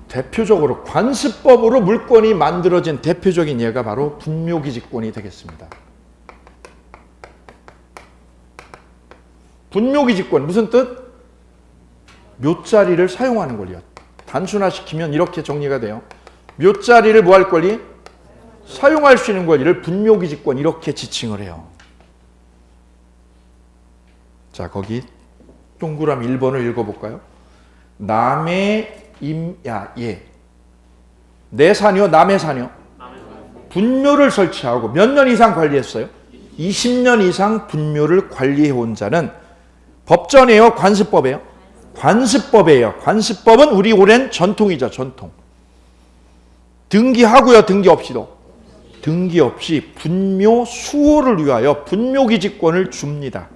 대표적으로 관습법으로 물권이 만들어진 대표적인 예가 바로 분묘기직권이 되겠습니다. 분묘기직권 무슨 뜻? 묘자리를 사용하는 권리요. 단순화시키면 이렇게 정리가 돼요. 묘자리를 뭐 할 권리? 사용할 수 있는 권리를 분묘기직권 이렇게 지칭을 해요. 자, 거기 동그라미 1번을 읽어볼까요? 남의 임야에 내 산이요? 남의 산이요? 분묘를 설치하고 몇 년 이상 관리했어요? 20년 이상 분묘를 관리해온 자는 법전이에요? 관습법이에요? 관습법이에요. 관습법은 우리 오랜 전통이죠. 전통. 등기하고요? 등기 없이도? 등기 없이 분묘 수호를 위하여 분묘기직권을 줍니다.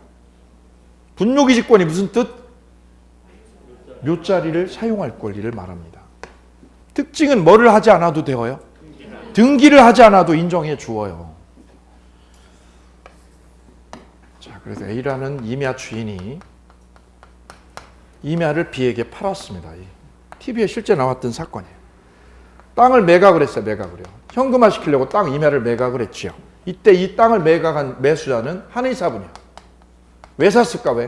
분묘기직권이 무슨 뜻? 묘자리를 사용할 권리를 말합니다. 특징은 뭐를 하지 않아도 되어요? 등기를 하지 않아도 인정해 주어요. 자, 그래서 A라는 임야 주인이 임야를 B에게 팔았습니다. TV에 실제 나왔던 사건이에요. 땅을 매각을 했어요. 매각을 해요. 현금화 시키려고 땅 임야를 매각을 했지요. 이때 이 땅을 매각한 매수자는 한의사분이야. 왜 샀을까? 왜?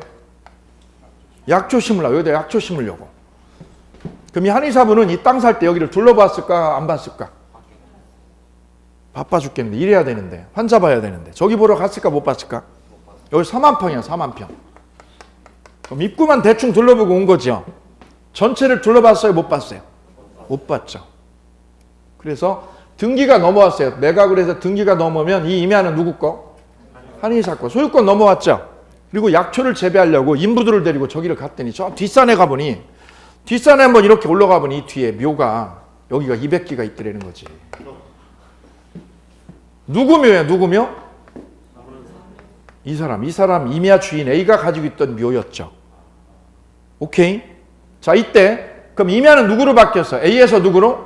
약초 심으려고. 여기다 약초 심으려고. 그럼 이 한의사분은 이 땅 살 때 여기를 둘러봤을까? 안 봤을까? 바빠 죽겠는데. 일해야 되는데. 환자 봐야 되는데. 저기 보러 갔을까? 못 봤을까? 여기 4만 평이야. 4만 평. 그럼 입구만 대충 둘러보고 온 거죠. 전체를 둘러봤어요? 못 봤어요? 못 봤죠. 그래서 등기가 넘어왔어요. 매각을 해서 등기가 넘으면 이 임야는 누구 거? 한의사 거. 소유권 넘어왔죠. 그리고 약초를 재배하려고 인부들을 데리고 저기를 갔더니 저 뒷산에 가보니 뒷산에 한번 이렇게 올라가 보니 이 뒤에 묘가 여기가 200기가 있더라는 거지. 누구 묘야? 누구 묘? 이 사람 임야 주인 A가 가지고 있던 묘였죠. 오케이? 자, 이때 그럼 임야는 누구로 바뀌었어? A에서 누구로?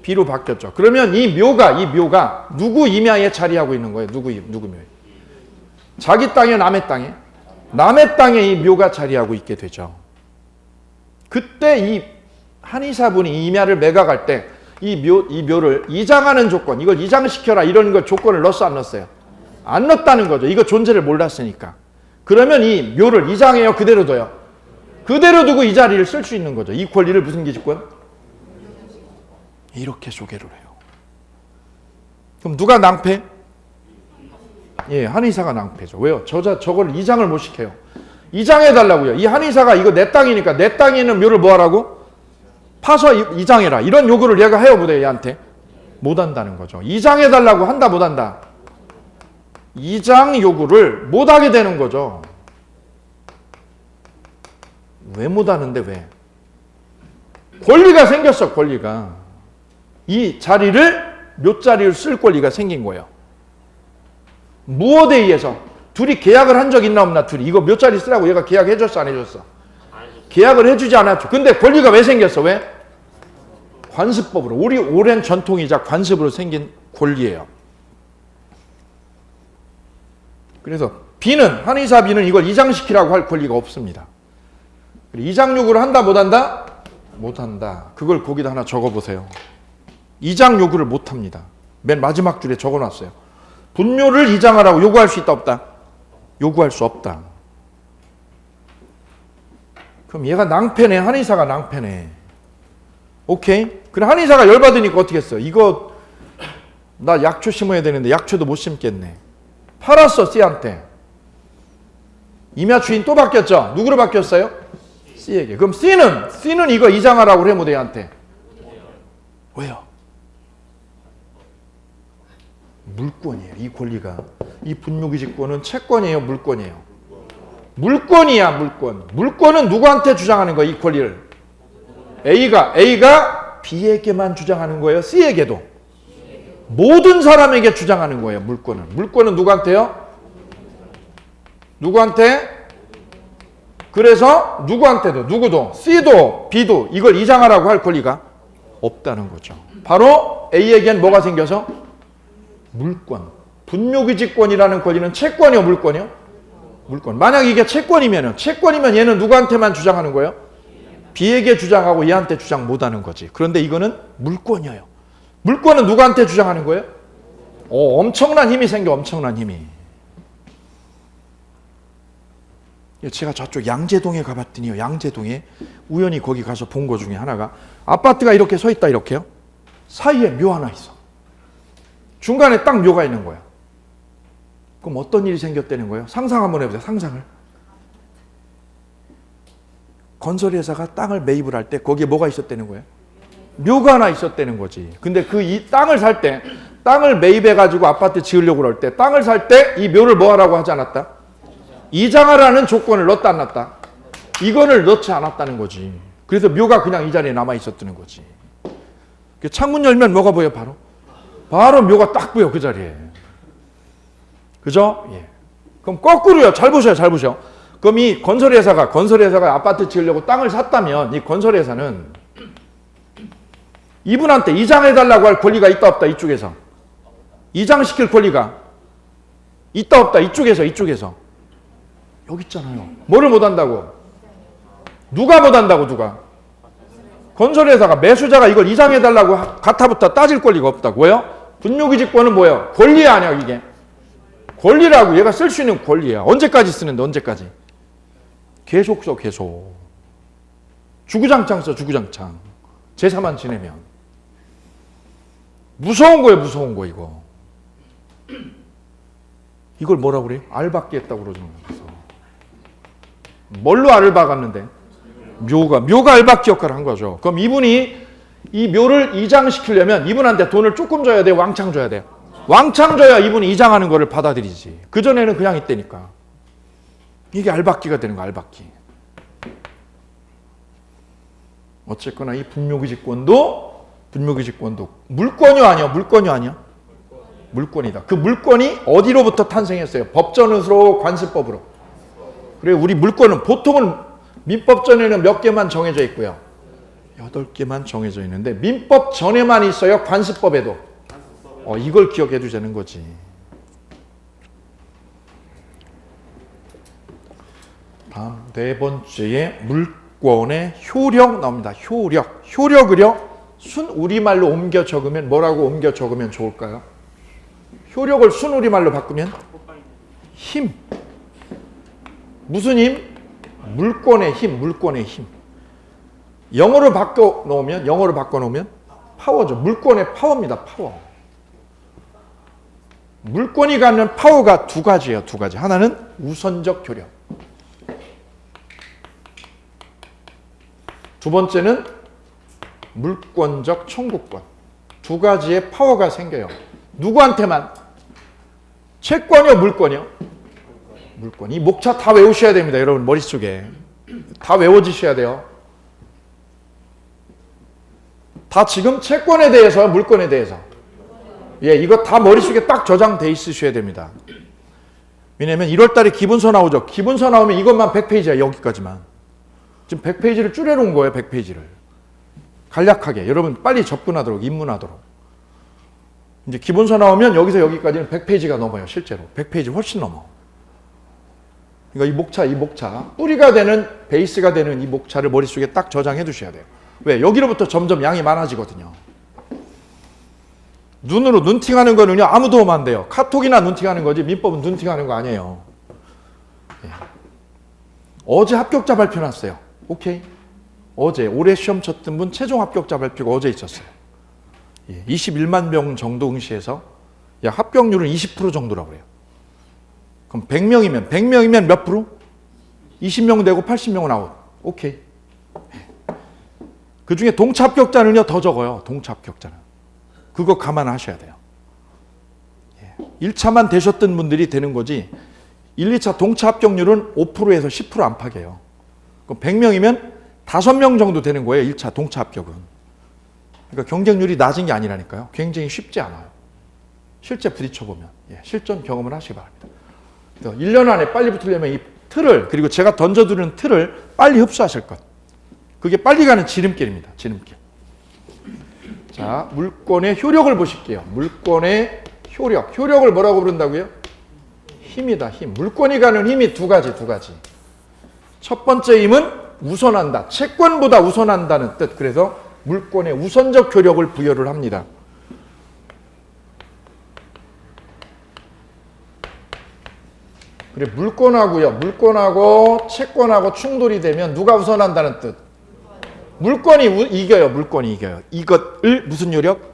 B로 바뀌었죠. 그러면 이 묘가 누구 임야에 자리하고 있는 거예요? 누구 묘에? 자기 땅이에요? 남의 땅에? 남의 땅에 이 묘가 자리하고 있게 되죠. 그때 이 한의사분이 이 임야를 매각할 때 이 묘를 이장하는 조건, 이걸 이장시켜라 이런 걸 조건을 넣었어 안 넣었어요? 안 넣었다는 거죠. 이거 존재를 몰랐으니까. 그러면 이 묘를 이장해요? 그대로 둬요? 그대로 두고 이 자리를 쓸 수 있는 거죠. 이 권리를 무슨 기직권? 이렇게 소개를 해요. 그럼 누가 낭패? 예, 한의사가 낭패죠. 왜요? 저걸 이장을 못 시켜요. 이장해달라고요. 이 한의사가 이거 내 땅이니까 내 땅에 있는 묘를 뭐 하라고? 파서 이장해라. 이런 요구를 얘가 해요, 못해요, 얘한테? 못 한다는 거죠. 이장해달라고 한다, 못 한다? 이장 요구를 못 하게 되는 거죠. 왜 못 하는데, 왜? 권리가 생겼어, 권리가. 이 자리를, 묘자리를 쓸 권리가 생긴 거예요. 무엇에 의해서? 둘이 계약을 한 적 있나 없나? 둘이 이거 묘자리 쓰라고 얘가 계약해줬어 안 해줬어? 계약을 해주지 않았죠. 근데 권리가 왜 생겼어? 왜? 관습법으로. 우리 오랜 전통이자 관습으로 생긴 권리예요. 그래서 한의사 B는 이걸 이장시키라고 할 권리가 없습니다. 이장 요구를 한다 못 한다? 못 한다. 그걸 거기다 하나 적어보세요. 이장 요구를 못 합니다. 맨 마지막 줄에 적어놨어요. 분묘를 이장하라고 요구할 수 있다 없다? 요구할 수 없다. 그럼 얘가 낭패네. 한의사가 낭패네. 오케이? 그럼 한의사가 열받으니까 어떻게 했어? 이거 나 약초 심어야 되는데 약초도 못 심겠네. 팔았어, C한테. 임야 주인 또 바뀌었죠? 누구로 바뀌었어요? C에게. 그럼 C는 이거 이장하라고 그래, 못 A한테? 왜요? 물권이에요. 이 권리가. 이 분묘기직권은 채권이에요, 물권이에요? 물권이야, 물권. 물권은 누구한테 주장하는 거야, 이 권리를? A가 B에게만 주장하는 거예요, C에게도? 모든 사람에게 주장하는 거예요, 물권은. 물권은 누구한테요? 누구한테? 그래서 누구한테도 누구도 C도 B도 이걸 이장하라고 할 권리가 없다는 거죠. 바로 A에겐 뭐가 생겨서? 물권. 분묘기지권이라는 권리는 채권이요, 물권이요? 물권. 만약 이게 채권이면 얘는 누구한테만 주장하는 거예요? B에게 주장하고 얘한테 주장 못하는 거지. 그런데 이거는 물권이에요. 물권은 누구한테 주장하는 거예요? 엄청난 힘이 생겨, 엄청난 힘이. 제가 저쪽 양재동에 가봤더니요. 양재동에 우연히 거기 가서 본 거 중에 하나가 아파트가 이렇게 서 있다 이렇게요. 사이에 묘 하나 있어. 중간에 딱 묘가 있는 거야. 그럼 어떤 일이 생겼다는 거예요? 상상 한번 해보세요. 상상을. 건설회사가 땅을 매입을 할 때 거기에 뭐가 있었다는 거예요? 묘가 하나 있었다는 거지. 근데 이 땅을 살 때 땅을 매입해가지고 아파트 지으려고 그럴 때 땅을 살 때 이 묘를 뭐 하라고 하지 않았다? 이장하라는 조건을 넣었다 안 넣었다? 이거를 넣지 않았다는 거지. 그래서 묘가 그냥 이 자리에 남아 있었다는 거지. 창문 열면 뭐가 보여? 바로 묘가 딱 보여 그 자리에. 그죠? 예. 그럼 거꾸로요. 잘 보셔요. 잘 보셔. 그럼 이 건설회사가 아파트 지으려고 땅을 샀다면 이 건설회사는 이분한테 이장해달라고 할 권리가 있다 없다? 이쪽에서. 이장시킬 권리가 있다 없다? 이쪽에서. 여기 있잖아요. 뭐를 못한다고? 누가 못한다고? 누가? 건설회사가, 매수자가 이걸 이장해달라고 가타부터 따질 권리가 없다고. 왜요? 분묘기지권은 뭐예요? 권리 아니야 이게. 권리라고. 얘가 쓸 수 있는 권리야. 언제까지 쓰는데? 언제까지? 계속 써. 계속. 주구장창 써. 주구장창. 제사만 지내면. 무서운 거예요. 무서운 거 이거. 이걸 뭐라고 그래요? 알박기 했다고 그러죠. 뭘로 알을 박았는데? 묘가 알박기 역할을 한 거죠. 그럼 이분이 이 묘를 이장시키려면 이분한테 돈을 조금 줘야 돼요? 왕창 줘야 돼요? 왕창 줘야 이분이 이장하는 거를 받아들이지. 그전에는 그냥 있다니까. 이게 알박기가 되는 거야. 알박기. 어쨌거나 이 분묘기지권도 물권이 아니야? 물권이 아니야? 물권이다. 그 물권이 어디로부터 탄생했어요? 법전으로, 관습법으로. 그래, 우리 물권은 보통은 민법 전에는 몇 개만 정해져 있고요. 8개만 정해져 있는데 민법 전에만 있어요. 관습법에도. 이걸 기억해 두자는 거지. 다음 네 번째에 물권의 효력 나옵니다. 효력을요. 순 우리말로 옮겨 적으면 뭐라고 옮겨 적으면 좋을까요? 효력을 순 우리말로 바꾸면 힘. 무슨 힘? 물권의 힘. 영어로 바꿔 놓으면 파워죠. 물권의 파워입니다. 파워. 물권이 갖는 파워가 두 가지예요. 두 가지. 하나는 우선적 효력. 두 번째는 물권적 청구권. 두 가지의 파워가 생겨요. 누구한테만? 채권이요, 물권이요? 물권. 이 목차 다 외우셔야 됩니다. 여러분 머릿속에. 다 외워지셔야 돼요. 다 지금 채권에 대해서, 물권에 대해서. 예, 이거 다 머릿속에 딱 저장돼 있으셔야 됩니다. 왜냐면 1월달에 기본서 나오죠. 기본서 나오면 이것만 100페이지야. 여기까지만. 지금 100페이지를 줄여놓은 거예요. 100페이지를. 간략하게. 여러분 빨리 접근하도록, 입문하도록. 이제 기본서 나오면 여기서 여기까지는 100페이지가 넘어요. 실제로. 100페이지 훨씬 넘어. 그러니까 이 목차. 뿌리가 되는, 베이스가 되는 이 목차를 머릿속에 딱 저장해 두셔야 돼요. 왜? 여기로부터 점점 양이 많아지거든요. 눈으로 눈팅하는 거는요, 아무 도움 안 돼요. 카톡이나 눈팅하는 거지 민법은 눈팅하는 거 아니에요. 예. 어제 합격자 발표 났어요. 오케이. 어제 올해 시험 쳤던 분 최종 합격자 발표가 어제 있었어요. 예. 21만 명 정도 응시해서 합격률은 20% 정도라고 그래요. 그럼 100명이면 몇 프로? 20명 되고 80명은 아웃. 오케이. 그 중에 동차 합격자는요, 더 적어요. 동차 합격자는. 그거 감안하셔야 돼요. 1차만 되셨던 분들이 되는 거지 1, 2차 동차 합격률은 5%에서 10% 안팎이에요. 그럼 100명이면 5명 정도 되는 거예요. 1차 동차 합격은. 그러니까 경쟁률이 낮은 게 아니라니까요. 굉장히 쉽지 않아요. 실제 부딪혀보면. 실전 경험을 하시기 바랍니다. 1년 안에 빨리 붙으려면 이 틀을, 그리고 제가 던져두는 틀을 빨리 흡수하실 것. 그게 빨리 가는 지름길입니다. 지름길. 자, 물권의 효력을 보실게요. 물권의 효력. 효력을 뭐라고 부른다고요? 힘이다. 힘. 물권이 가는 힘이 두 가지. 첫 번째 힘은 우선한다. 채권보다 우선한다는 뜻. 그래서 물권의 우선적 효력을 부여를 합니다. 그래, 물권하고 채권하고 충돌이 되면 누가 우선한다는 뜻? 물권이 이겨요. 물권이 이겨요. 이것을 무슨 효력?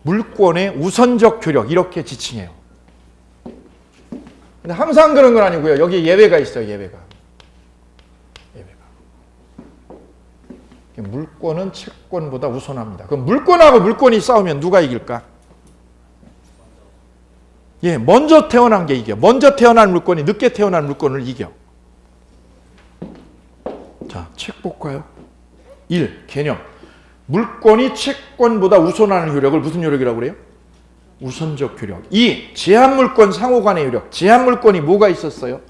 물권의 우선적 효력, 이렇게 지칭해요. 근데 항상 그런 건 아니고요. 여기 예외가 있어요. 예외가. 물권은 채권보다 우선합니다. 그럼 물권하고 물권이 싸우면 누가 이길까? 예, 먼저 태어난 게 이겨. 먼저 태어난 물권이 늦게 태어난 물권을 이겨. 자, 책 볼까요? 1. 개념. 물권이 채권보다 우선하는 효력을 무슨 효력이라고 그래요? 우선적 효력. 2. 제한물권 상호간의 효력. 제한물권이 뭐가 있었어요?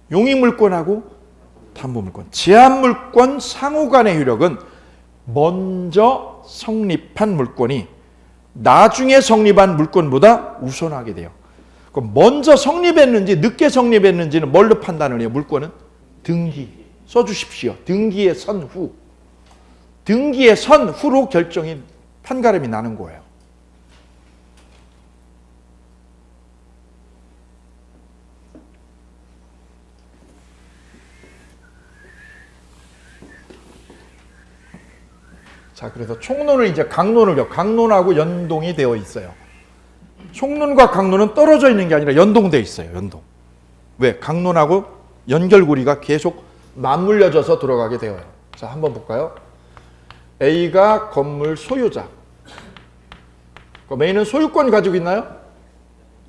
용의물권하고 담보물권. 제한물권 상호간의 효력은 먼저 성립한 물권이 나중에 성립한 물권보다 우선하게 돼요. 그럼 먼저 성립했는지 늦게 성립했는지는 뭘로 판단을 해요? 물권은? 등기. 써주십시오. 등기의 선후. 등기의 선후로 결정이 판가름이 나는 거예요. 자, 그래서 총론을 이제 강론하고 연동이 되어 있어요. 총론과 강론은 떨어져 있는 게 아니라 연동되어 있어요. 연동. 왜? 강론하고 연결고리가 계속 맞물려져서 들어가게 되어요. 자, 한번 볼까요? A가 건물 소유자. 그럼 A는 소유권 가지고 있나요?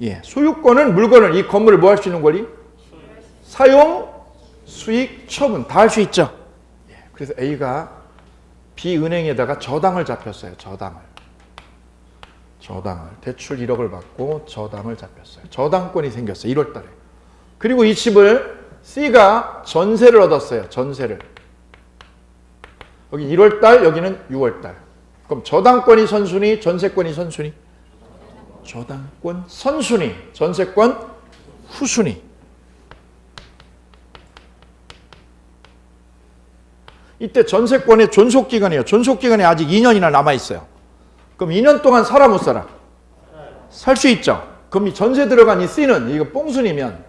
예. 소유권은 물건을, 이 건물을 뭐 할 수 있는 권리? 사용, 수익, 처분 다 할 수 있죠. 예. 그래서 A가 B 은행에다가 저당을 잡혔어요. 저당을. 대출 1억을 받고 저당을 잡혔어요. 저당권이 생겼어요. 1월 달에. 그리고 이 집을 C가 전세를 얻었어요. 전세를. 여기 1월 달, 여기는 6월 달. 그럼 저당권이 선순위, 전세권이 선순위? 저당권 선순위, 전세권 후순위. 이때 전세권의 존속기간이에요. 존속기간이 아직 2년이나 남아있어요. 그럼 2년 동안 살아 못 살아? 살 수 있죠. 그럼 이 전세 들어간 이 C는, 이거 뽕순이면,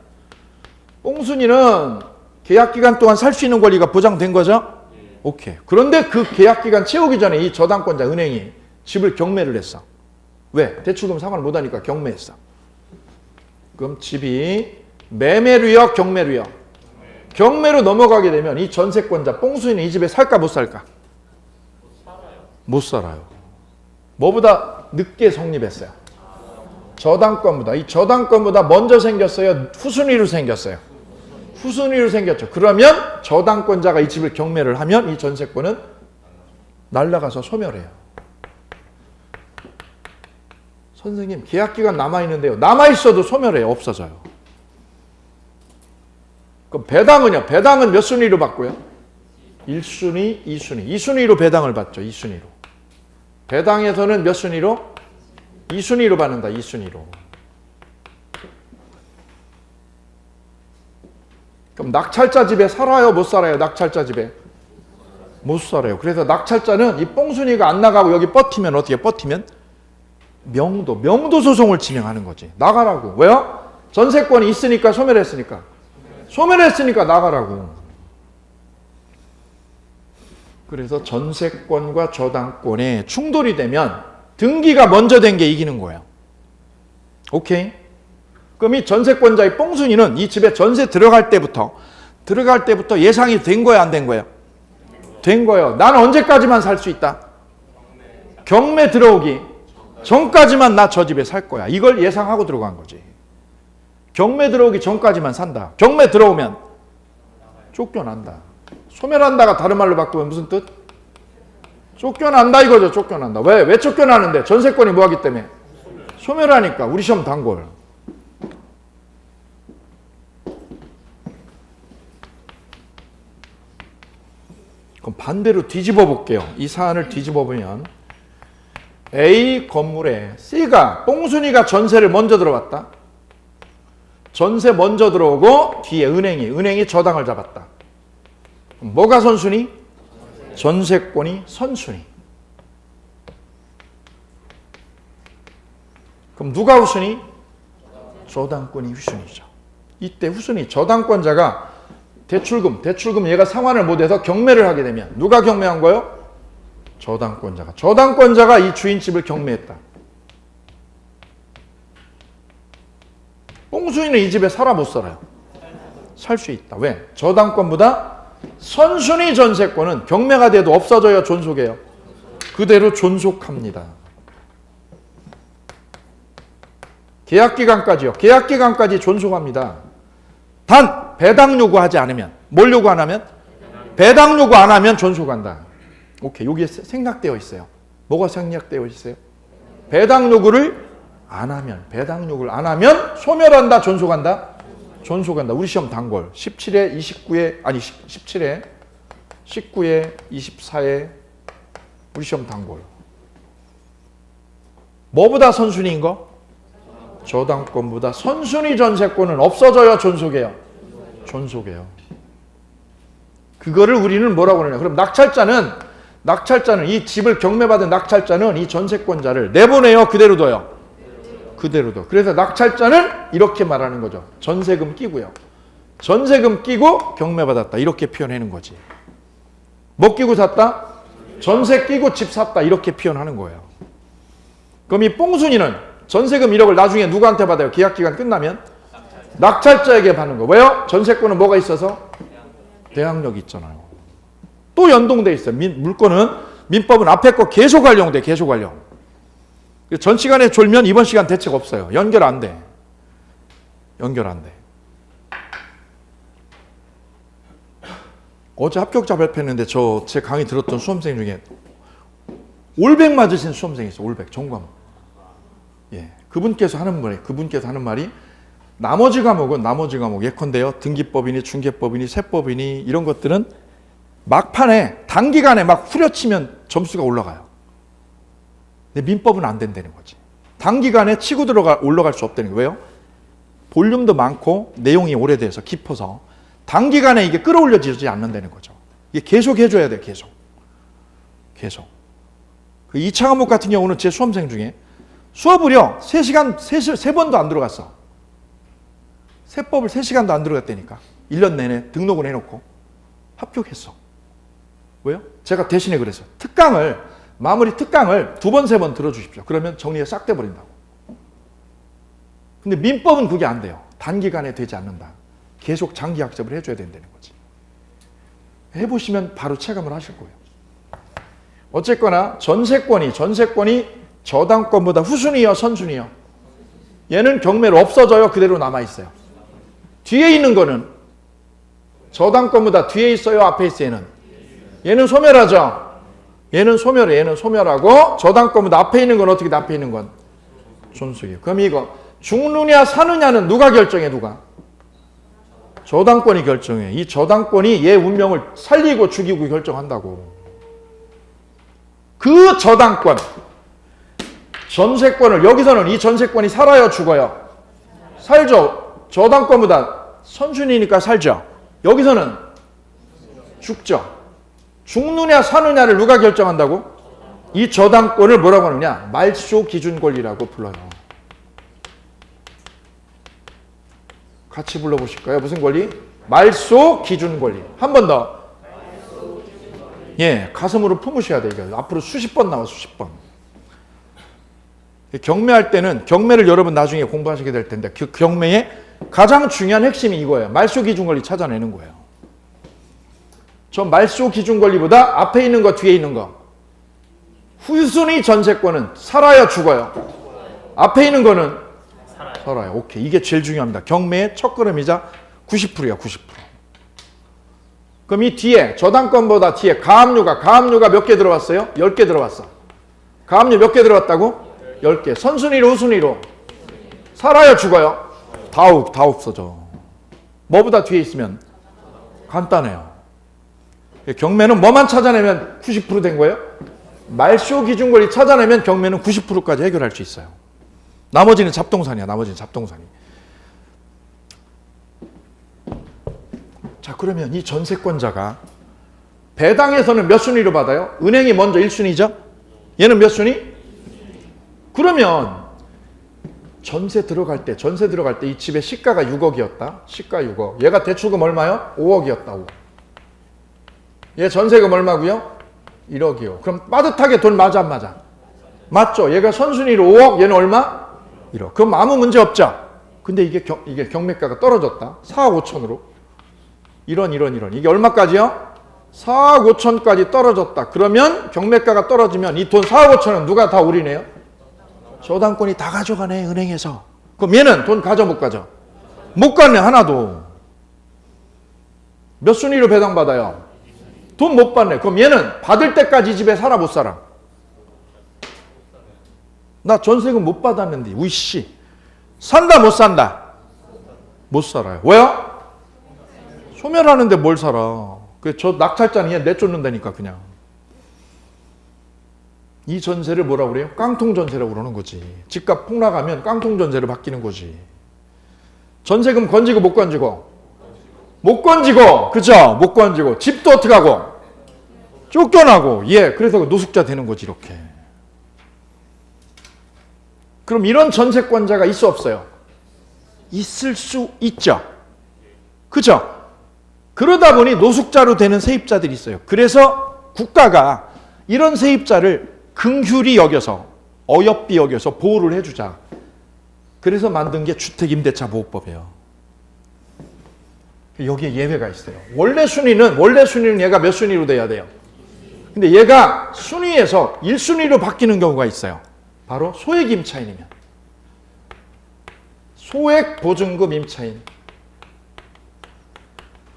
뽕순이는 계약기간 동안 살 수 있는 권리가 보장된 거죠? 오케이. 그런데 그 계약기간 채우기 전에 이 저당권자 은행이 집을 경매를 했어. 왜? 대출금 상환을 못하니까 경매했어. 그럼 집이 매매류역, 경매류역. 경매로 넘어가게 되면 이 전세권자 뽕순이는 이 집에 살까 못 살까? 못 살아요. 뭐보다 늦게 성립했어요? 저당권보다. 이 저당권보다 먼저 생겼어요? 후순위로 생겼어요? 후순위로 생겼죠. 그러면 저당권자가 이 집을 경매를 하면 이 전세권은 날아가서 소멸해요. 선생님, 계약기간 남아있는데요. 남아있어도 소멸해요. 없어져요. 그럼 배당은요? 배당은 몇 순위로 받고요? 1순위, 2순위. 2순위로 배당을 받죠. 2순위로. 배당에서는 몇 순위로? 2순위로 받는다. 2순위로. 그럼 낙찰자 집에 살아요? 못 살아요? 낙찰자 집에? 못 살아요. 그래서 낙찰자는 이 뽕순이가 안 나가고 여기 버티면 어떻게 버티면? 명도 소송을 진행하는 거지. 나가라고. 왜요? 전세권이 있으니까 소멸했으니까. 소멸했으니까 나가라고. 그래서 전세권과 저당권에 충돌이 되면 등기가 먼저 된 게 이기는 거예요. 오케이? 그럼 이 전세권자의 뽕순이는 이 집에 전세 들어갈 때부터 예상이 된 거야, 안 된 거예요? 된 거예요. 나는 언제까지만 살 수 있다? 경매 들어오기 전까지만 나 저 집에 살 거야. 이걸 예상하고 들어간 거지. 경매 들어오기 전까지만 산다. 경매 들어오면 쫓겨난다. 소멸한다가 다른 말로 바꾸면 무슨 뜻? 쫓겨난다 이거죠. 쫓겨난다. 왜 쫓겨나는데? 전세권이 뭐하기 때문에? 소멸하니까. 우리 시험 단골. 반대로 뒤집어 볼게요. 이 사안을 뒤집어 보면 A 건물에 C가 뽕순이가 전세를 먼저 들어왔다. 전세 먼저 들어오고 뒤에 은행이 저당을 잡았다. 뭐가 선순위? 전세권이 선순위. 그럼 누가 후순위? 저당권이 후순위죠. 이때 후순위 저당권자가 대출금 얘가 상환을 못해서 경매를 하게 되면 누가 경매한 거예요? 저당권자가 이 주인집을 경매했다. 뽕순이는 이 집에 살아 못 살아요? 살 수 있다. 왜? 저당권보다 선순위 전세권은 경매가 돼도 없어져요, 존속해요? 그대로 존속합니다. 계약기간까지요. 계약기간까지 존속합니다. 단 배당 요구하지 않으면, 뭘 요구 안 하면? 배당 요구 안 하면 존속한다. 오케이, 여기에 생략되어 있어요. 뭐가 생략되어 있어요? 배당 요구를 안 하면 소멸한다, 존속한다? 존속한다. 우리 시험 단골 17에 29에 아니 17에 19에 24에 우리 시험 단골. 뭐보다 선순위인 거? 저당권보다 선순위 전세권은 없어져요, 존속해요? 존속해요. 그거를 우리는 뭐라고 그러냐? 그럼 낙찰자는 이 집을 경매받은 낙찰자는 이 전세권자를 내보내요, 그대로 둬요? 그대로 둬. 그래서 낙찰자는 이렇게 말하는 거죠. 전세금 끼고요. 전세금 끼고 경매받았다. 이렇게 표현하는 거지. 뭐 끼고 샀다? 전세 끼고 집 샀다. 이렇게 표현하는 거예요. 그럼 이 뽕순이는 전세금 1억을 나중에 누구한테 받아요? 계약기간 끝나면? 낙찰자에게 받는 거. 왜요? 전세권은 뭐가 있어서? 대항력이 있잖아요. 또 연동돼 있어요. 물권은 민법은 앞에 거 계속 활용돼. 계속 활용. 전 시간에 졸면 이번 시간 대책 없어요. 연결 안 돼. 어제 합격자 발표했는데 제 강의 들었던 수험생 중에 올백 맞으신 수험생이 있어요. 올백 전과목. 예, 그분께서 하는 말이 나머지 과목 예컨대요. 등기법이니 중개법이니 세법이니 이런 것들은 막판에 단기간에 막 후려치면 점수가 올라가요. 근데 민법은 안 된다는 거지. 단기간에 치고 올라갈 수 없다는 거예요. 왜요? 볼륨도 많고 내용이 오래돼서 깊어서 단기간에 이게 끌어올려지지 않는다는 거죠. 이게 계속 해줘야 돼요. 계속. 그 2차 과목 같은 경우는 제 수험생 중에 수업을요 3번도 안 들어갔어. 세법을 3시간도 안 들어갔다니까. 1년 내내 등록을 해놓고 합격했어. 왜요? 제가 대신에 그래서 마무리 특강을 2번, 3번 들어주십시오. 그러면 정리가 싹 돼버린다고. 근데 민법은 그게 안 돼요. 단기간에 되지 않는다. 계속 장기 학습을 해줘야 된다는 거지. 해보시면 바로 체감을 하실 거예요. 어쨌거나 전세권이 저당권보다 후순위요, 선순위요? 얘는 경매로 없어져요, 그대로 남아있어요. 뒤에 있는 거는 저당권보다 뒤에 있어요, 앞에 있어요, 얘는 소멸하죠. 얘는 소멸하고 저당권보다 앞에 있는 건 어떻게 돼? 앞에 있는 건 존속이에요. 그럼 이거 죽느냐 사느냐는 누가 결정해? 누가? 저당권이 결정해. 이 저당권이 얘 운명을 살리고 죽이고 결정한다고. 그 저당권 전세권을 여기서는 이 전세권이 살아요, 죽어요? 살죠. 저당권보다 선순위니까 살죠. 여기서는 죽죠. 죽느냐 사느냐를 누가 결정한다고? 이 저당권을 뭐라고 하느냐? 말소 기준 권리라고 불러요. 같이 불러보실까요? 무슨 권리? 말소 기준 권리. 한 번 더. 예, 가슴으로 품으셔야 돼요. 이거. 앞으로 수십 번 나와, 수십 번. 경매할 때는 경매를 여러분 나중에 공부하시게 될 텐데 그 경매의 가장 중요한 핵심이 이거예요. 말소 기준 권리 찾아내는 거예요. 저 말소 기준 권리보다 앞에 있는 거, 뒤에 있는 거. 후순위 전세권은 살아요, 죽어요? 앞에 있는 거는 살아요. 오케이. 이게 제일 중요합니다. 경매의 첫걸음이자 90%야, 90%. 그럼 이 뒤에, 저당권보다 뒤에 가압류가 몇 개 들어왔어요? 10개 들어왔어. 가압류 몇 개 들어왔다고? 10개. 선순위로, 후순위로? 살아요, 죽어요? 다 없어져. 뭐보다 뒤에 있으면? 간단해요. 경매는 뭐만 찾아내면 90% 된 거예요? 말쇼 기준권리 찾아내면 경매는 90%까지 해결할 수 있어요. 나머지는 잡동사니야. 나머지는 잡동사니. 자, 그러면 이 전세권자가 배당에서는 몇 순위로 받아요? 은행이 먼저 1순위죠? 얘는 몇 순위? 그러면 전세 들어갈 때 이 집의 시가가 6억이었다. 시가 6억. 얘가 대출금 얼마요? 5억이었다. 5억. 얘 전세금 얼마고요? 1억이요. 그럼 빠듯하게 돈 맞아 안 맞아? 맞죠? 얘가 선순위로 5억, 얘는 얼마? 1억. 그럼 아무 문제 없죠? 근데 이게 경매가가 떨어졌다. 4억 5천으로. 이런. 이게 얼마까지요? 4억 5천까지 떨어졌다. 그러면 경매가가 떨어지면 이 돈 4억 5천은 누가 다 우리네요? 저당권이 다 가져가네, 은행에서. 그럼 얘는 돈 가져 못 가져? 못 가네, 하나도. 몇 순위로 배당받아요? 돈 못 받네. 그럼 얘는 받을 때까지 집에 살아 못 살아? 나 전세금 못 받았는데 우이씨 산다 못 산다? 못 살아요. 왜요? 소멸하는데 뭘 살아? 저 낙찰자는 얘 내쫓는다니까 그냥. 이 전세를 뭐라고 그래요? 깡통 전세라고 그러는 거지. 집값 폭락하면 깡통 전세로 바뀌는 거지. 전세금 건지고 못 건지고? 못 건지고, 그죠? 못 건지고. 집도 어떻게 하고? 쫓겨나고. 예, 그래서 노숙자 되는 거지 이렇게. 그럼 이런 전세권자가 있어 없어요? 있을 수 있죠. 그죠? 그러다 보니 노숙자로 되는 세입자들이 있어요. 그래서 국가가 이런 세입자를 긍휼히 여겨서 어여삐 여겨서 보호를 해주자. 그래서 만든 게 주택임대차보호법이에요. 여기에 예외가 있어요. 원래 순위는 얘가 몇 순위로 돼야 돼요? 근데 얘가 순위에서 1순위로 바뀌는 경우가 있어요. 바로 소액 임차인이면. 소액 보증금 임차인.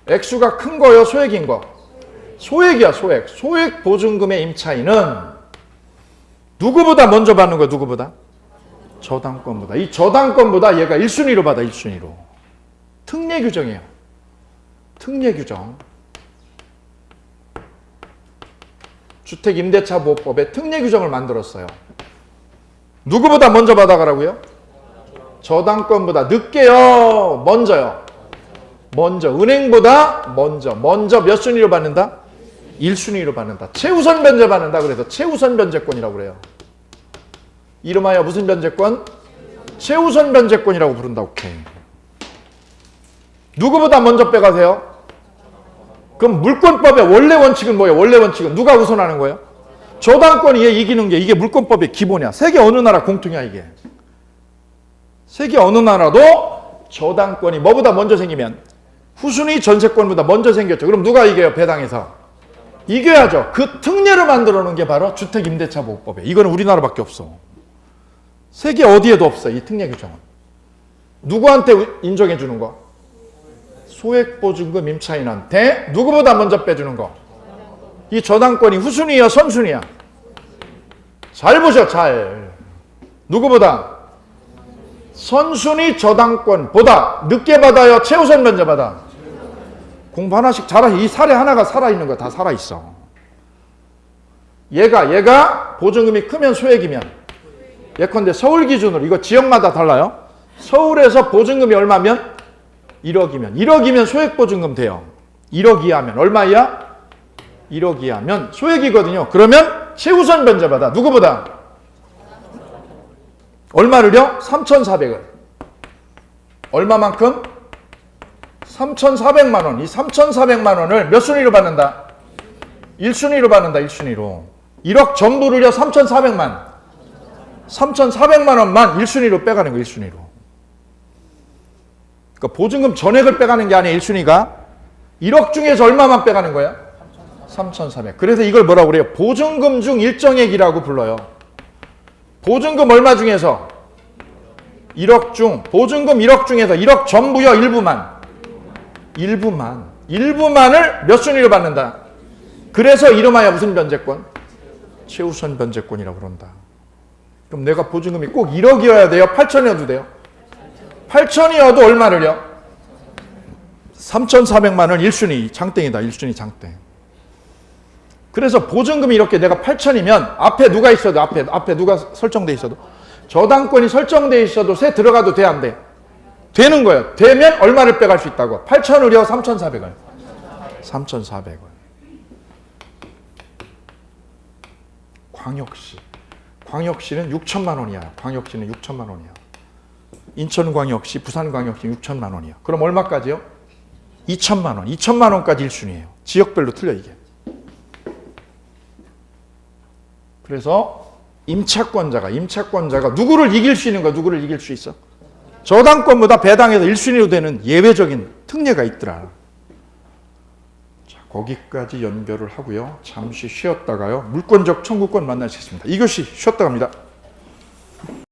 액수가 큰 거요, 소액인 거? 소액이야, 소액. 소액 보증금의 임차인은 누구보다 먼저 받는 거야, 누구보다? 저당권보다. 이 저당권보다 얘가 1순위로 받아, 1순위로. 특례 규정이에요. 특례 규정. 주택임대차보호법에 특례 규정을 만들었어요. 누구보다 먼저 받아가라고요? 저당권보다 늦게요, 먼저요? 먼저. 은행보다 먼저. 먼저 몇 순위로 받는다? 1순위로 받는다. 최우선 변제 받는다. 그래서 최우선 변제권이라고 그래요. 이름하여 무슨 변제권? 최우선 변제권이라고 부른다. 오케이. 누구보다 먼저 빼가세요? 그럼 물권법의 원래 원칙은 뭐예요? 원래 원칙은 누가 우선하는 거예요? 저당권이 얘 이기는 게 이게 물권법의 기본이야. 세계 어느 나라 공통이야 이게. 세계 어느 나라도 저당권이 뭐보다 먼저 생기면 후순위 전세권보다 먼저 생겼죠. 그럼 누가 이겨요? 배당에서. 이겨야죠. 그 특례를 만들어 놓은 게 바로 주택임대차보호법이에요. 이거는 우리나라밖에 없어. 세계 어디에도 없어. 이 특례 규정은. 누구한테 인정해 주는 거? 소액보증금 임차인한테 누구보다 먼저 빼주는 거. 이 저당권이 후순위야 선순위야? 잘 보셔. 잘. 누구보다? 선순위 저당권보다 늦게 받아요? 최우선 변제 받아? 공부 하나씩 잘하시. 이 사례 하나가 살아있는 거 다 살아있어. 얘가 보증금이 크면 소액이면 예컨대 서울 기준으로 이거 지역마다 달라요. 서울에서 보증금이 얼마면? 1억이면 소액보증금 돼요. 1억 이하면 얼마 이하? 1억 이하면 소액이거든요. 그러면 최우선 변제 받아. 누구보다? 얼마를요? 3,400을. 얼마만큼? 3,400만 원. 이 3,400만 원을 몇 순위로 받는다? 1순위로 받는다. 1순위로. 1억 전부를요. 3,400만. 3,400만 원만 1순위로 빼가는 거예요. 1순위로. 그러니까 보증금 전액을 빼가는 게 아니에요. 1순위가. 1억 중에서 얼마만 빼가는 거야? 3,400. 그래서 이걸 뭐라고 그래요? 보증금 중 일정액이라고 불러요. 보증금 얼마 중에서? 1억 중. 보증금 1억 중에서 1억 전부요? 일부만을 몇 순위로 받는다? 그래서 이름하여 무슨 변제권? 최우선 변제권이라고 그런다. 그럼 내가 보증금이 꼭 1억이어야 돼요? 8천이어도 돼요? 8천이어도 얼마를요? 3,400만 원 1순위 장땡이다. 1순위 장땡. 그래서 보증금이 이렇게 내가 8천이면 앞에 누가 있어도 앞에 누가 설정돼 있어도 저당권이 설정돼 있어도 세 들어가도 돼 안 돼? 되는 거예요. 되면 얼마를 빼갈 수 있다고? 8천을요 3,400원. 3,400원. 광역시는 6천만 원이야. 광역시는 6천만 원이야. 인천광역시, 부산광역시 6천만 원이야. 그럼 얼마까지요? 2천만 원. 2천만 원까지 1순위예요. 지역별로 틀려 이게. 그래서 임차권자가 누구를 이길 수 있는 거야? 누구를 이길 수 있어? 저당권보다 배당해서 1순위로 되는 예외적인 특례가 있더라. 자, 거기까지 연결을 하고요. 잠시 쉬었다가요. 물권적 청구권 만나시겠습니다. 이것이 쉬었다 갑니다.